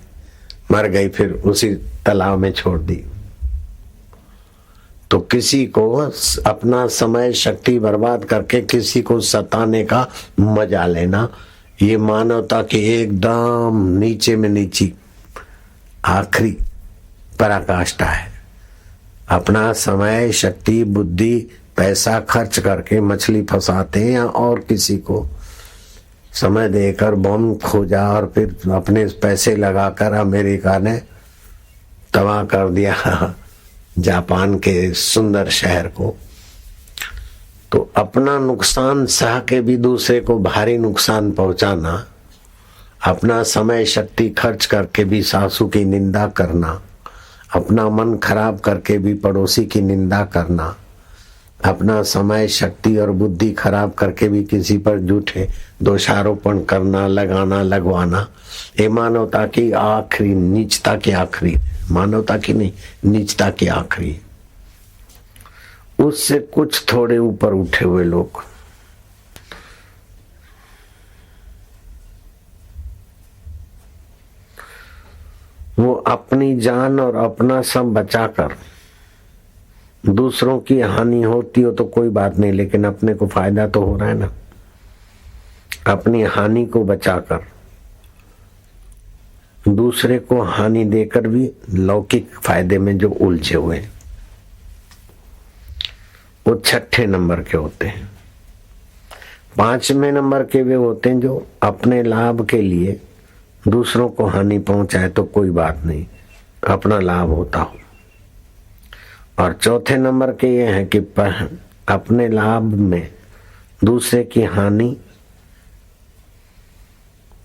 मर गई, फिर उसी तालाब में छोड़ दी। तो किसी को अपना समय शक्ति बर्बाद करके किसी को सताने का मजा लेना, ये मानवता की एकदम नीचे में नीची आखिरी पराकाष्ठा है। अपना समय शक्ति बुद्धि पैसा खर्च करके मछली फंसाते हैं, या और किसी को समय देकर बम खोजा और फिर अपने पैसे लगाकर अमेरिका ने तबाह कर दिया जापान के सुंदर शहर को। तो अपना नुकसान सह के भी दूसरे को भारी नुकसान पहुंचाना, अपना समय शक्ति खर्च करके भी सासू की निंदा करना, अपना मन खराब करके भी पड़ोसी की निंदा करना, अपना समय शक्ति और बुद्धि खराब करके भी किसी पर झूठे दोषारोपण करना, लगाना, लगवाना, ये मानवता की आखिरी, नीचता की आखिरी, मानवता की नहीं, नीचता की आखिरी। उससे कुछ थोड़े ऊपर उठे हुए लोग अपनी जान और अपना सब बचाकर दूसरों की हानि होती हो तो कोई बात नहीं, लेकिन अपने को फायदा तो हो रहा है ना। अपनी हानि को बचाकर दूसरे को हानि देकर भी लौकिक फायदे में जो उलझे हुए हैं, वो छठे नंबर के होते हैं। पांचवें नंबर के वे होते हैं जो अपने लाभ के लिए दूसरों को हानि पहुंचाए तो कोई बात नहीं, अपना लाभ होता हो। और चौथे नंबर के ये हैं कि अपने लाभ में दूसरे की हानि,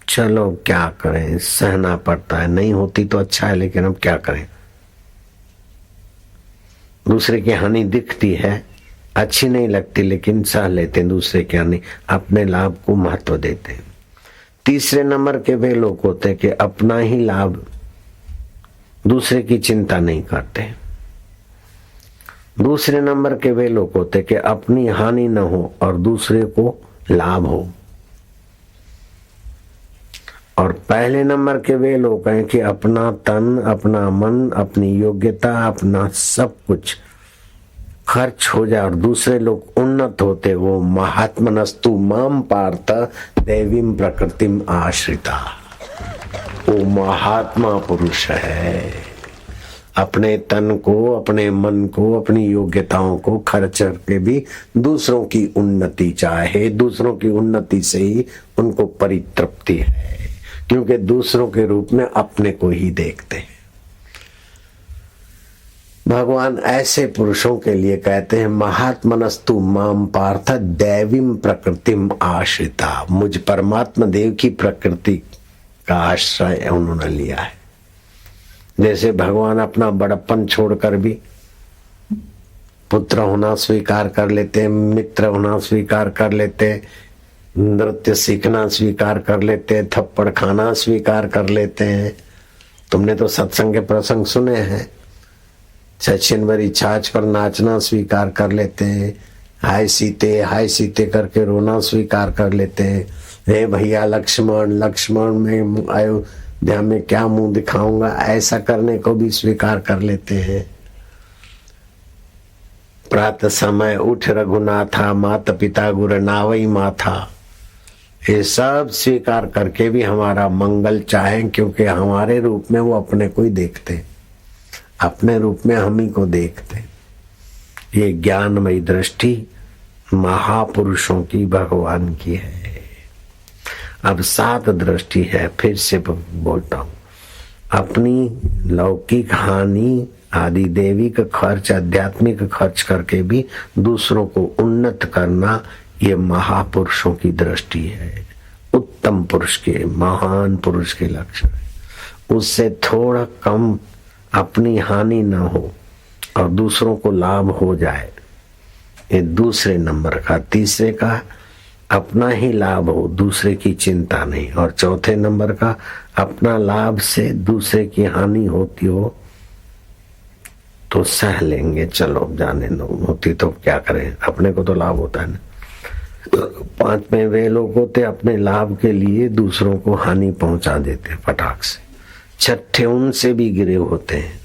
चलो क्या करें, सहना पड़ता है, नहीं होती तो अच्छा है, लेकिन अब क्या करें। दूसरे की हानि दिखती है, अच्छी नहीं लगती, लेकिन सह लेते हैं दूसरे की हानि, अपने लाभ को महत्व देते हैं। तीसरे नंबर के वे लोग होते हैं कि अपना ही लाभ, दूसरे की चिंता नहीं करते। दूसरे नंबर के वे लोग होते हैं कि अपनी हानि न हो और दूसरे को लाभ हो। और पहले नंबर के वे लोग हैं कि अपना तन, अपना मन, अपनी योग्यता, अपना सब कुछ खर्च हो जाए और दूसरे लोग उन्नत होते, वो महात्मनस्तु माम पार्थ दैवीम प्रकृतिम आश्रिता, वो महात्मा पुरुष है। अपने तन को, अपने मन को, अपनी योग्यताओं को खर्च करके भी दूसरों की उन्नति चाहे, दूसरों की उन्नति से ही उनको परितृप्ति है, क्योंकि दूसरों के रूप में अपने को ही देखते हैं। भगवान ऐसे पुरुषों के लिए कहते हैं महात्मनस्तु माम पार्थ दैवीम प्रकृतिम आश्रिता, मुझ परमात्मा देव की प्रकृति का आश्रय उन्होंने लिया है। जैसे भगवान अपना बड़प्पन छोड़कर भी पुत्र होना स्वीकार कर लेते, मित्र होना स्वीकार कर लेते, नृत्य सीखना स्वीकार कर लेते, थप्पड़ खाना स्वीकार कर लेते हैं। तुमने तो सत्संग के प्रसंग सुने हैं, सचिन भरी छाछ पर नाचना स्वीकार कर लेते हैं, हाय सीते करके रोना स्वीकार कर लेते हैं। हे भैया लक्ष्मण, लक्ष्मण में अयोध्या में क्या मुंह दिखाऊंगा, ऐसा करने को भी स्वीकार कर लेते हैं। प्रातः समय उठ रघुनाथा, माता पिता गुरु नावई माथा, ये सब स्वीकार करके भी हमारा मंगल चाहे, क्योंकि हमारे रूप में वो अपने को ही देखते, अपने रूप में हम ही को देखते। ये ज्ञानमयी दृष्टि महापुरुषों की, भगवान की है। अब 7 दृष्टि है, फिर से बोलता हूं। अपनी लौकिक हानि आदि दैविक खर्च, आध्यात्मिक खर्च करके भी दूसरों को उन्नत करना, ये महापुरुषों की दृष्टि है। उत्तम पुरुष के, महान पुरुष के लक्षण है। उससे थोड़ा कम अपनी हानि न हो और दूसरों को लाभ हो जाए, ये दूसरे नंबर का। तीसरे का अपना ही लाभ हो, दूसरे की चिंता नहीं। और चौथे नंबर का अपना लाभ से दूसरे की हानि होती हो तो सह लेंगे, चलो जाने दो, होती तो क्या करें, अपने को तो लाभ होता है ना। 5वें वे लोग होते अपने लाभ के लिए दूसरों को हानि पहुंचा देते फटाक से। 6ठे उनसे भी गिरे होते हैं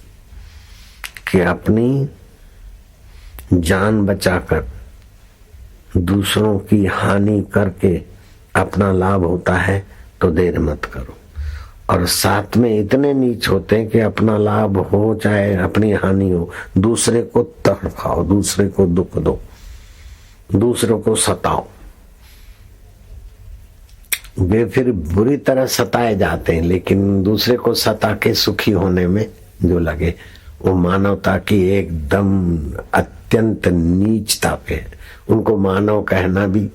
कि अपनी जान बचाकर दूसरों की हानि करके अपना लाभ होता है तो देर मत करो। और 7 में इतने नीच होते हैं कि अपना लाभ हो चाहे अपनी हानि हो, दूसरे को तड़पाओ, दूसरे को दुख दो, दूसरों को सताओ। वे फिर बुरी तरह सताए जाते हैं, लेकिन दूसरे को सता के सुखी होने में जो लगे, वो मानवता की एकदम अत्यंत नीचता पे है। उनको मानव कहना भी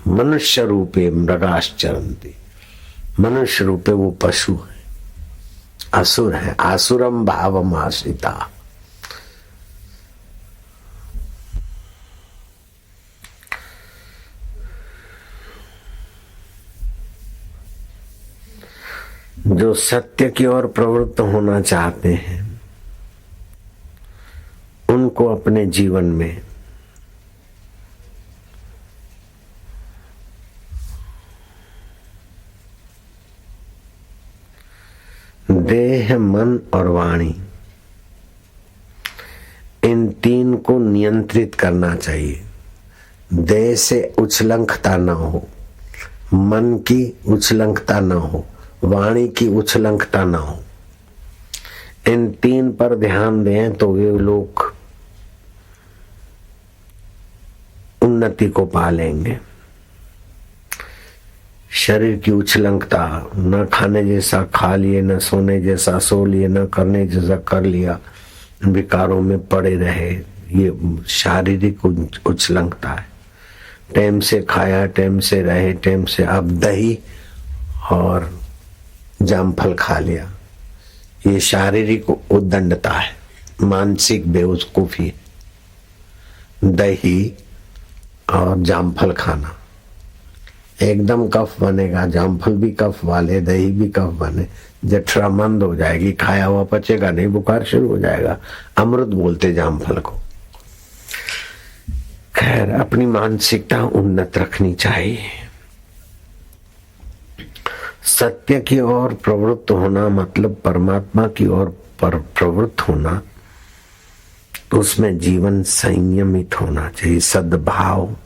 मनुष्य रूपे मृगाश्चरन्ति, मनुष्य रूपे वो पशु है, असुर है। आसुरम भावम आश्रिता। जो सत्य की ओर प्रवृत्त होना चाहते हैं, उनको अपने जीवन में देह, मन और वाणी, इन तीन को नियंत्रित करना चाहिए। देह से उच्छृंखलता न हो, मन की उच्छृंखलता न हो, वाणी की उच्छृंखलता न हो। इन तीन पर ध्यान दें तो वे लोग उन्नति को पा लेंगे। शरीर की उच्छृंखलता, न खाने जैसा खा लिए, न सोने जैसा सो लिए, न करने जैसा कर लिया, विकारों में पड़े रहे, ये शारीरिक उच्छृंखलता है। टाइम से खाया, टाइम से रहे, टाइम से अब दही और जामफल खा लिया, ये शारीरिक उद्दंडता है, मानसिक बेवकूफी। दही और जामफल खाना एकदम कफ बनेगा, जामफल भी कफ वाले, दही भी कफ बने, जठरा मंद हो जाएगी, खाया हुआ पचेगा नहीं, बुखार शुरू हो जाएगा। अमृत बोलते जामफल को। खैर, अपनी मानसिकता उन्नत रखनी चाहिए। सत्य की ओर प्रवृत्त होना मतलब परमात्मा की ओर प्रवृत्त होना, तो उसमें जीवन संयमित होना चाहिए, सद्भाव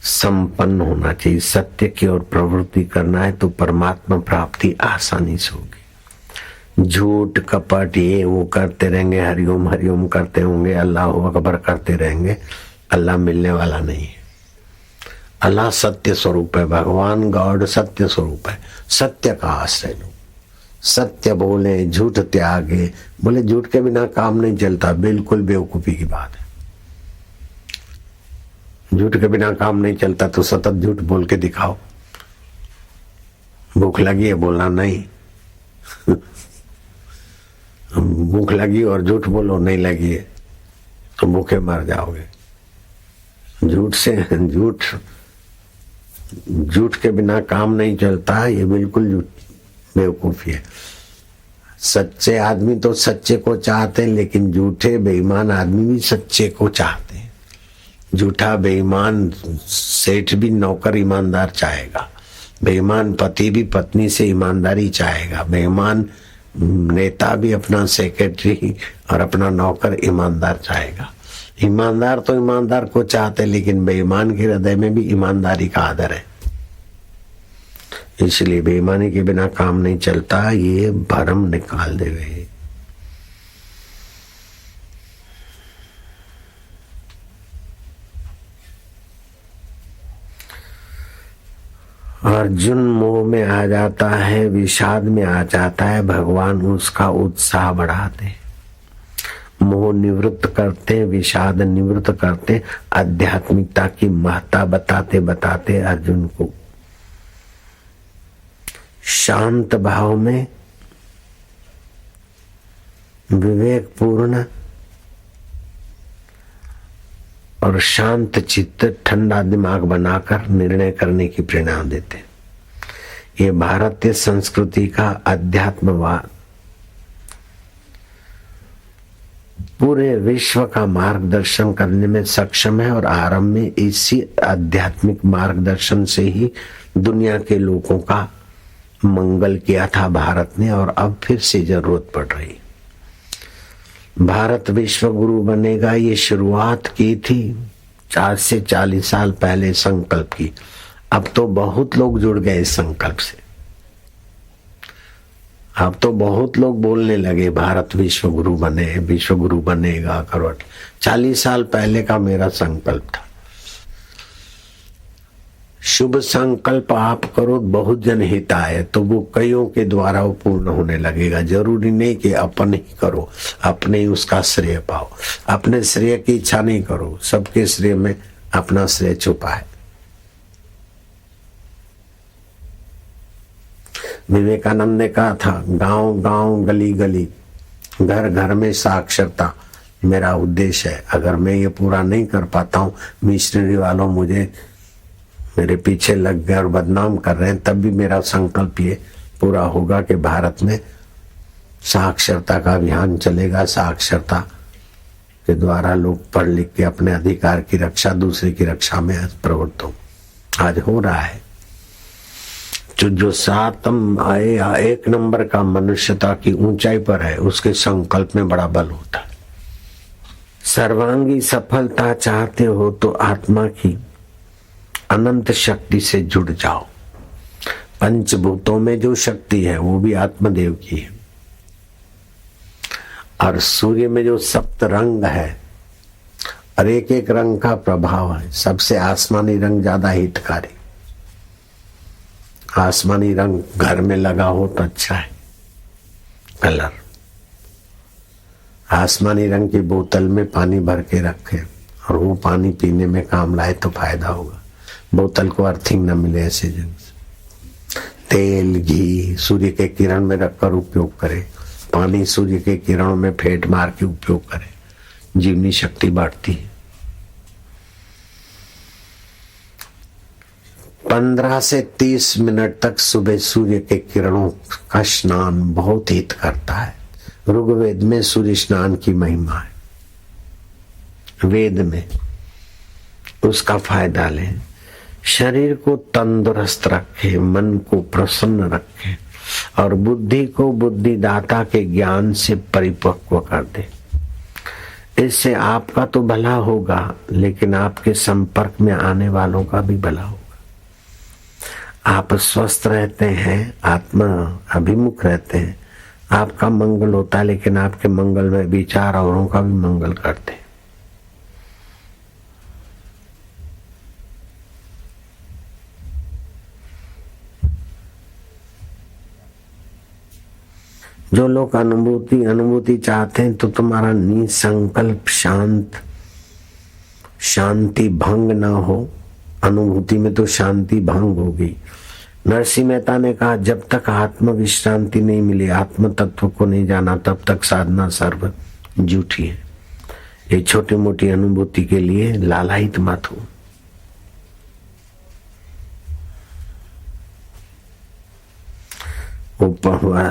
संपन्न होना चाहिए। सत्य की ओर प्रवृत्ति करना है तो परमात्मा प्राप्ति आसानी से होगी। झूठ कपट ये वो करते रहेंगे, हरिओम हरिओम करते होंगे, अल्लाह अकबर करते रहेंगे, अल्लाह मिलने वाला नहीं है। अल्लाह सत्य स्वरूप है, भगवान गॉड सत्य स्वरूप है। सत्य का आश्रय लो, सत्य बोले, झूठ त्यागे। बोले झूठ के बिना काम नहीं चलता, बिल्कुल बेवकूफी की बात है। झूठ के बिना काम नहीं चलता तो सतत झूठ बोल के दिखाओ। भूख लगी है, बोलना नहीं। भूख लगी और झूठ बोलो नहीं लगी है तो भूखे मर जाओगे। झूठ के बिना काम नहीं चलता, ये बिल्कुल झूठ बेवकूफी है। सच्चे आदमी तो सच्चे को चाहते हैं, लेकिन झूठे बेईमान आदमी भी सच्चे को चाहते हैं। झूठा बेईमान सेठ भी नौकर ईमानदार चाहेगा, बेईमान पति भी पत्नी से ईमानदारी चाहेगा, बेईमान नेता भी अपना सेक्रेटरी और अपना नौकर ईमानदार चाहेगा। ईमानदार तो ईमानदार को चाहते, लेकिन बेईमान के हृदय में भी ईमानदारी का आदर है। इसलिए बेईमानी के बिना काम नहीं चलता, ये भरम निकाल देवे। अर्जुन मोह में आ जाता है, विषाद में आ जाता है, भगवान उसका उत्साह बढ़ाते, मोह निवृत्त करते, विषाद निवृत्त करते, आध्यात्मिकता की महत्ता बताते बताते अर्जुन को शांत भाव में विवेकपूर्ण और शांत चित्त, ठंडा दिमाग बनाकर निर्णय करने की प्रेरणा देते। ये भारतीय संस्कृति का अध्यात्मवाद पूरे विश्व का मार्गदर्शन करने में सक्षम है, और आरंभ में इसी आध्यात्मिक मार्गदर्शन से ही दुनिया के लोगों का मंगल किया था भारत ने, और अब फिर से जरूरत पड़ रही। भारत विश्व गुरु बनेगा, ये शुरुआत की थी 4 से 40 साल पहले संकल्प की। अब तो बहुत लोग जुड़ गए इस संकल्प से। अब तो बहुत लोग बोलने लगे भारत विश्व गुरु बने, विश्व गुरु बनेगा करवट। 40 साल पहले का मेरा संकल्प था। शुभ संकल्प आप करो, बहुत जन हिताय, तो वो कईयों के द्वारा वो पूर्ण होने लगेगा। जरूरी नहीं कि अपन ही करो, अपने ही उसका श्रेय पाओ। अपने श्रेय की इच्छा नहीं करो, सबके श्रेय में अपना श्रेय छुपा है। विवेकानंद ने कहा था, गांव गांव गली गली घर घर में साक्षरता मेरा उद्देश्य है। अगर मैं ये पूरा नहीं कर पाता हूँ, मिशनरी वालों मुझे मेरे पीछे लग गए और बदनाम कर रहे हैं, तब भी मेरा संकल्प ये पूरा होगा कि भारत में साक्षरता का अभियान चलेगा। साक्षरता के द्वारा लोग पढ़ लिख के अपने अधिकार की रक्षा, दूसरे की रक्षा में प्रवृत्त हो। आज हो रहा है। जो सातम आए या एक नंबर का मनुष्यता की ऊंचाई पर है, उसके संकल्प में बड़ा बल होता है। सर्वांगी सफलता चाहते हो तो आत्मा की अनंत शक्ति से जुड़ जाओ। पंचभूतों में जो शक्ति है वो भी आत्मदेव की है, और सूर्य में जो सप्त रंग है और एक एक रंग का प्रभाव है। सबसे आसमानी रंग ज्यादा हितकारी। आसमानी रंग घर में लगा हो तो अच्छा है कलर। आसमानी रंग की बोतल में पानी भर के रखे और वो पानी पीने में काम लाए तो फायदा होगा। बोतल को अर्थिंग न मिले ऐसे जगह से। तेल घी सूर्य के किरण में रखकर उपयोग करें, पानी सूर्य के किरणों में फेंट मार के उपयोग करें, जीवनी शक्ति बढ़ती है। 15 से 30 मिनट तक सुबह सूर्य के किरणों का स्नान बहुत हित करता है। ऋग्वेद में सूर्य स्नान की महिमा है, वेद में उसका फायदा लें। शरीर को तंदुरुस्त रखे, मन को प्रसन्न रखे और बुद्धि को बुद्धिदाता के ज्ञान से परिपक्व कर दे। इससे आपका तो भला होगा, लेकिन आपके संपर्क में आने वालों का भी भला होगा। आप स्वस्थ रहते हैं, आत्मा अभिमुख रहते हैं, आपका मंगल होता है, लेकिन आपके मंगल में विचार औरों का भी मंगल करते हैं। जो लोग अनुभूति चाहते हैं तो तुम्हारा निसंकल्प शांति भंग ना हो। अनुभूति में तो शांति भंग होगी। नरसिंह मेहता ने कहा, जब तक आत्म विश्रांति नहीं मिली, आत्म तत्व को नहीं जाना, तब तक साधना सर्व झूठी है। ये छोटी मोटी अनुभूति के लिए लालायित मत हो।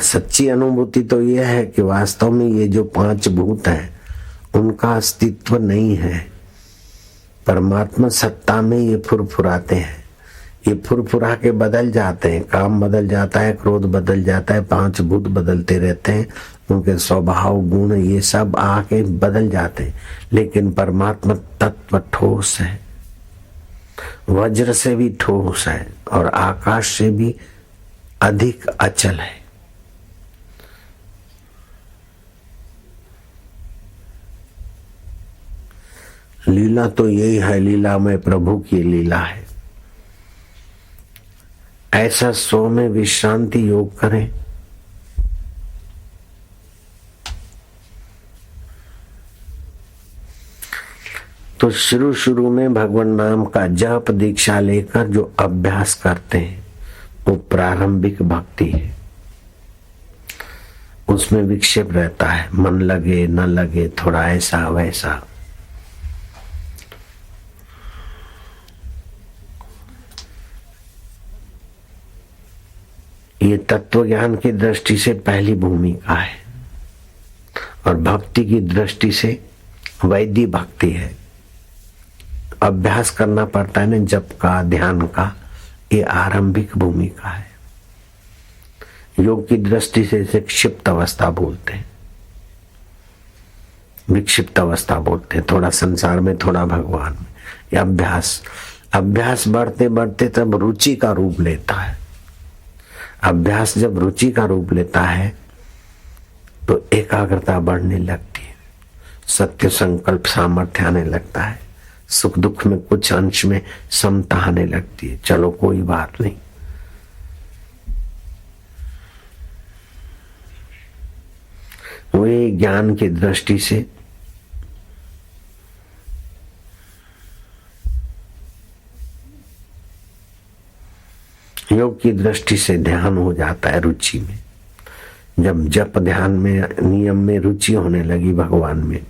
सच्ची अनुभूति तो यह है कि वास्तव में ये जो 5 भूत हैं उनका अस्तित्व नहीं है। परमात्मा सत्ता में ये फुरफुराते हैं, ये फुरफुरा के बदल जाते हैं। काम बदल जाता है, क्रोध बदल जाता है, 5 भूत बदलते रहते हैं, उनके स्वभाव गुण ये सब आके बदल जाते हैं। लेकिन परमात्मा तत्व ठोस है, वज्र से भी ठोस है और आकाश से भी अधिक अचल है। लीला तो यही है, लीला में प्रभु की लीला है। ऐसा स्व में विश्रांति योग करें। तो शुरू में भगवान नाम का जप दीक्षा लेकर जो अभ्यास करते हैं वो प्रारंभिक भक्ति है। उसमें विक्षेप रहता है, मन लगे न लगे, थोड़ा ऐसा वैसा। ये तत्व ज्ञान की दृष्टि से पहली भूमिका है और भक्ति की दृष्टि से वैदिक भक्ति है। अभ्यास करना पड़ता है ना, जप का, ध्यान का, ये आरंभिक भूमिका है। योग की दृष्टि से इसे क्षिप्त अवस्था बोलते हैं, विक्षिप्त अवस्था बोलते हैं। थोड़ा संसार में, थोड़ा भगवान में। यह अभ्यास बढ़ते बढ़ते तब रुचि का रूप लेता है। अभ्यास जब रुचि का रूप लेता है तो एकाग्रता बढ़ने लगती है, सत्य संकल्प सामर्थ्य आने लगता है, सुख दुख में कुछ अंश में समता आने लगती है। चलो कोई बात नहीं। वे ज्ञान की दृष्टि से योग की दृष्टि से ध्यान हो जाता है रुचि में। जब जप ध्यान में नियम में रुचि होने लगी भगवान में,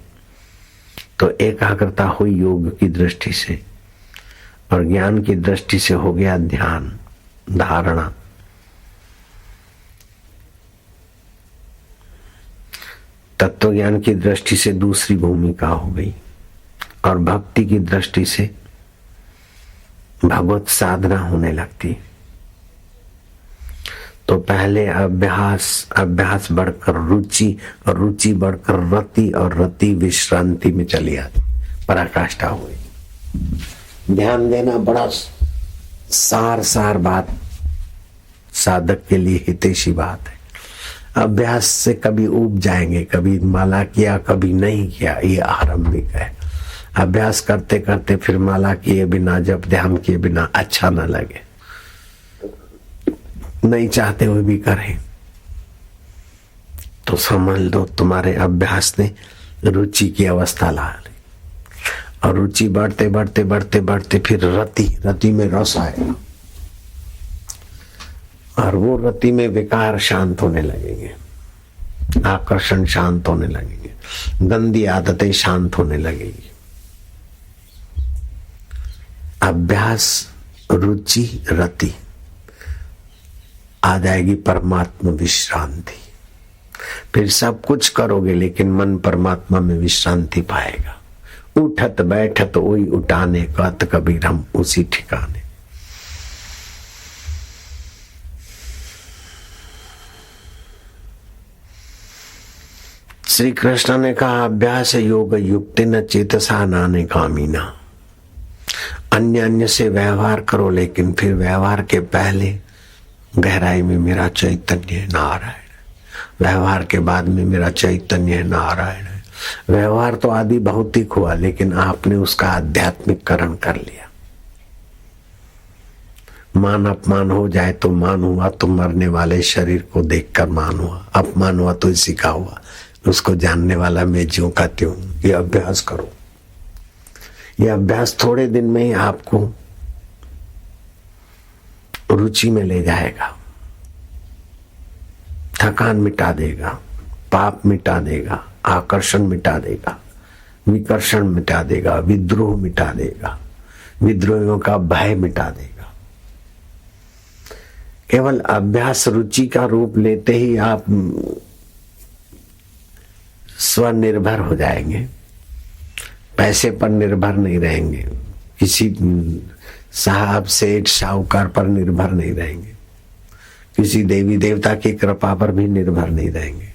तो एकाग्रता हुई योग की दृष्टि से, और ज्ञान की दृष्टि से हो गया ध्यान धारणा। तत्व ज्ञान की दृष्टि से दूसरी भूमिका हो गई, और भक्ति की दृष्टि से भगवत साधना होने लगती। तो पहले अभ्यास बढ़कर रुचि और रुचि बढ़कर रति और रति विश्रांति में चली आती, पराकाष्ठा हुई। ध्यान देना बड़ा सार बात, साधक के लिए हितैषी बात है। अभ्यास से कभी ऊब जाएंगे, कभी माला किया कभी नहीं किया, ये आरंभिक है। अभ्यास करते करते फिर माला किए बिना, जप ध्यान किए बिना अच्छा न लगे, नहीं चाहते हुए भी करें तो समझ लो तुम्हारे अभ्यास ने रुचि की अवस्था ला ली। और रुचि बढ़ते बढ़ते बढ़ते बढ़ते फिर रति में रस आएगा, और वो रति में विकार शांत होने लगेंगे, आकर्षण शांत होने लगेंगे, गंदी आदतें शांत होने लगेगी। अभ्यास रुचि रति आ जाएगी, परमात्मा विश्रांति। फिर सब कुछ करोगे लेकिन मन परमात्मा में विश्रांति पाएगा। उठत बैठत वही उठाने, कहत कबीर हम उसी ठिकाने। श्री कृष्ण ने कहा अभ्यास योग युक्ति न चेतसा नाने कामीना। अन्य से व्यवहार करो लेकिन फिर व्यवहार के पहले गहराई में मेरा चैतन्य नारायण, व्यवहार के बाद में मेरा चैतन्य नारायण है। व्यवहार तो आदि भौतिक हुआ लेकिन आपने उसका आध्यात्मिककरण कर लिया। मान अपमान हो जाए तो मान हुआ, तो मरने वाले शरीर को देखकर मान हुआ। अपमान हुआ तो इसी का हुआ, उसको जानने वाला मैं ज्यों का त्यों। ये अभ्यास करो। ये अभ्यास थोड़े दिन में ही आपको रुचि में ले जाएगा, थकान मिटा देगा, पाप मिटा देगा, आकर्षण मिटा देगा, विकर्षण मिटा देगा, विद्रोह मिटा देगा, विद्रोहियों का भय मिटा देगा। केवल अभ्यास रुचि का रूप लेते ही आप स्वनिर्भर हो जाएंगे, पैसे पर निर्भर नहीं रहेंगे, किसी साहब सेठ साहूकार पर निर्भर नहीं रहेंगे, किसी देवी देवता की कृपा पर भी निर्भर नहीं रहेंगे।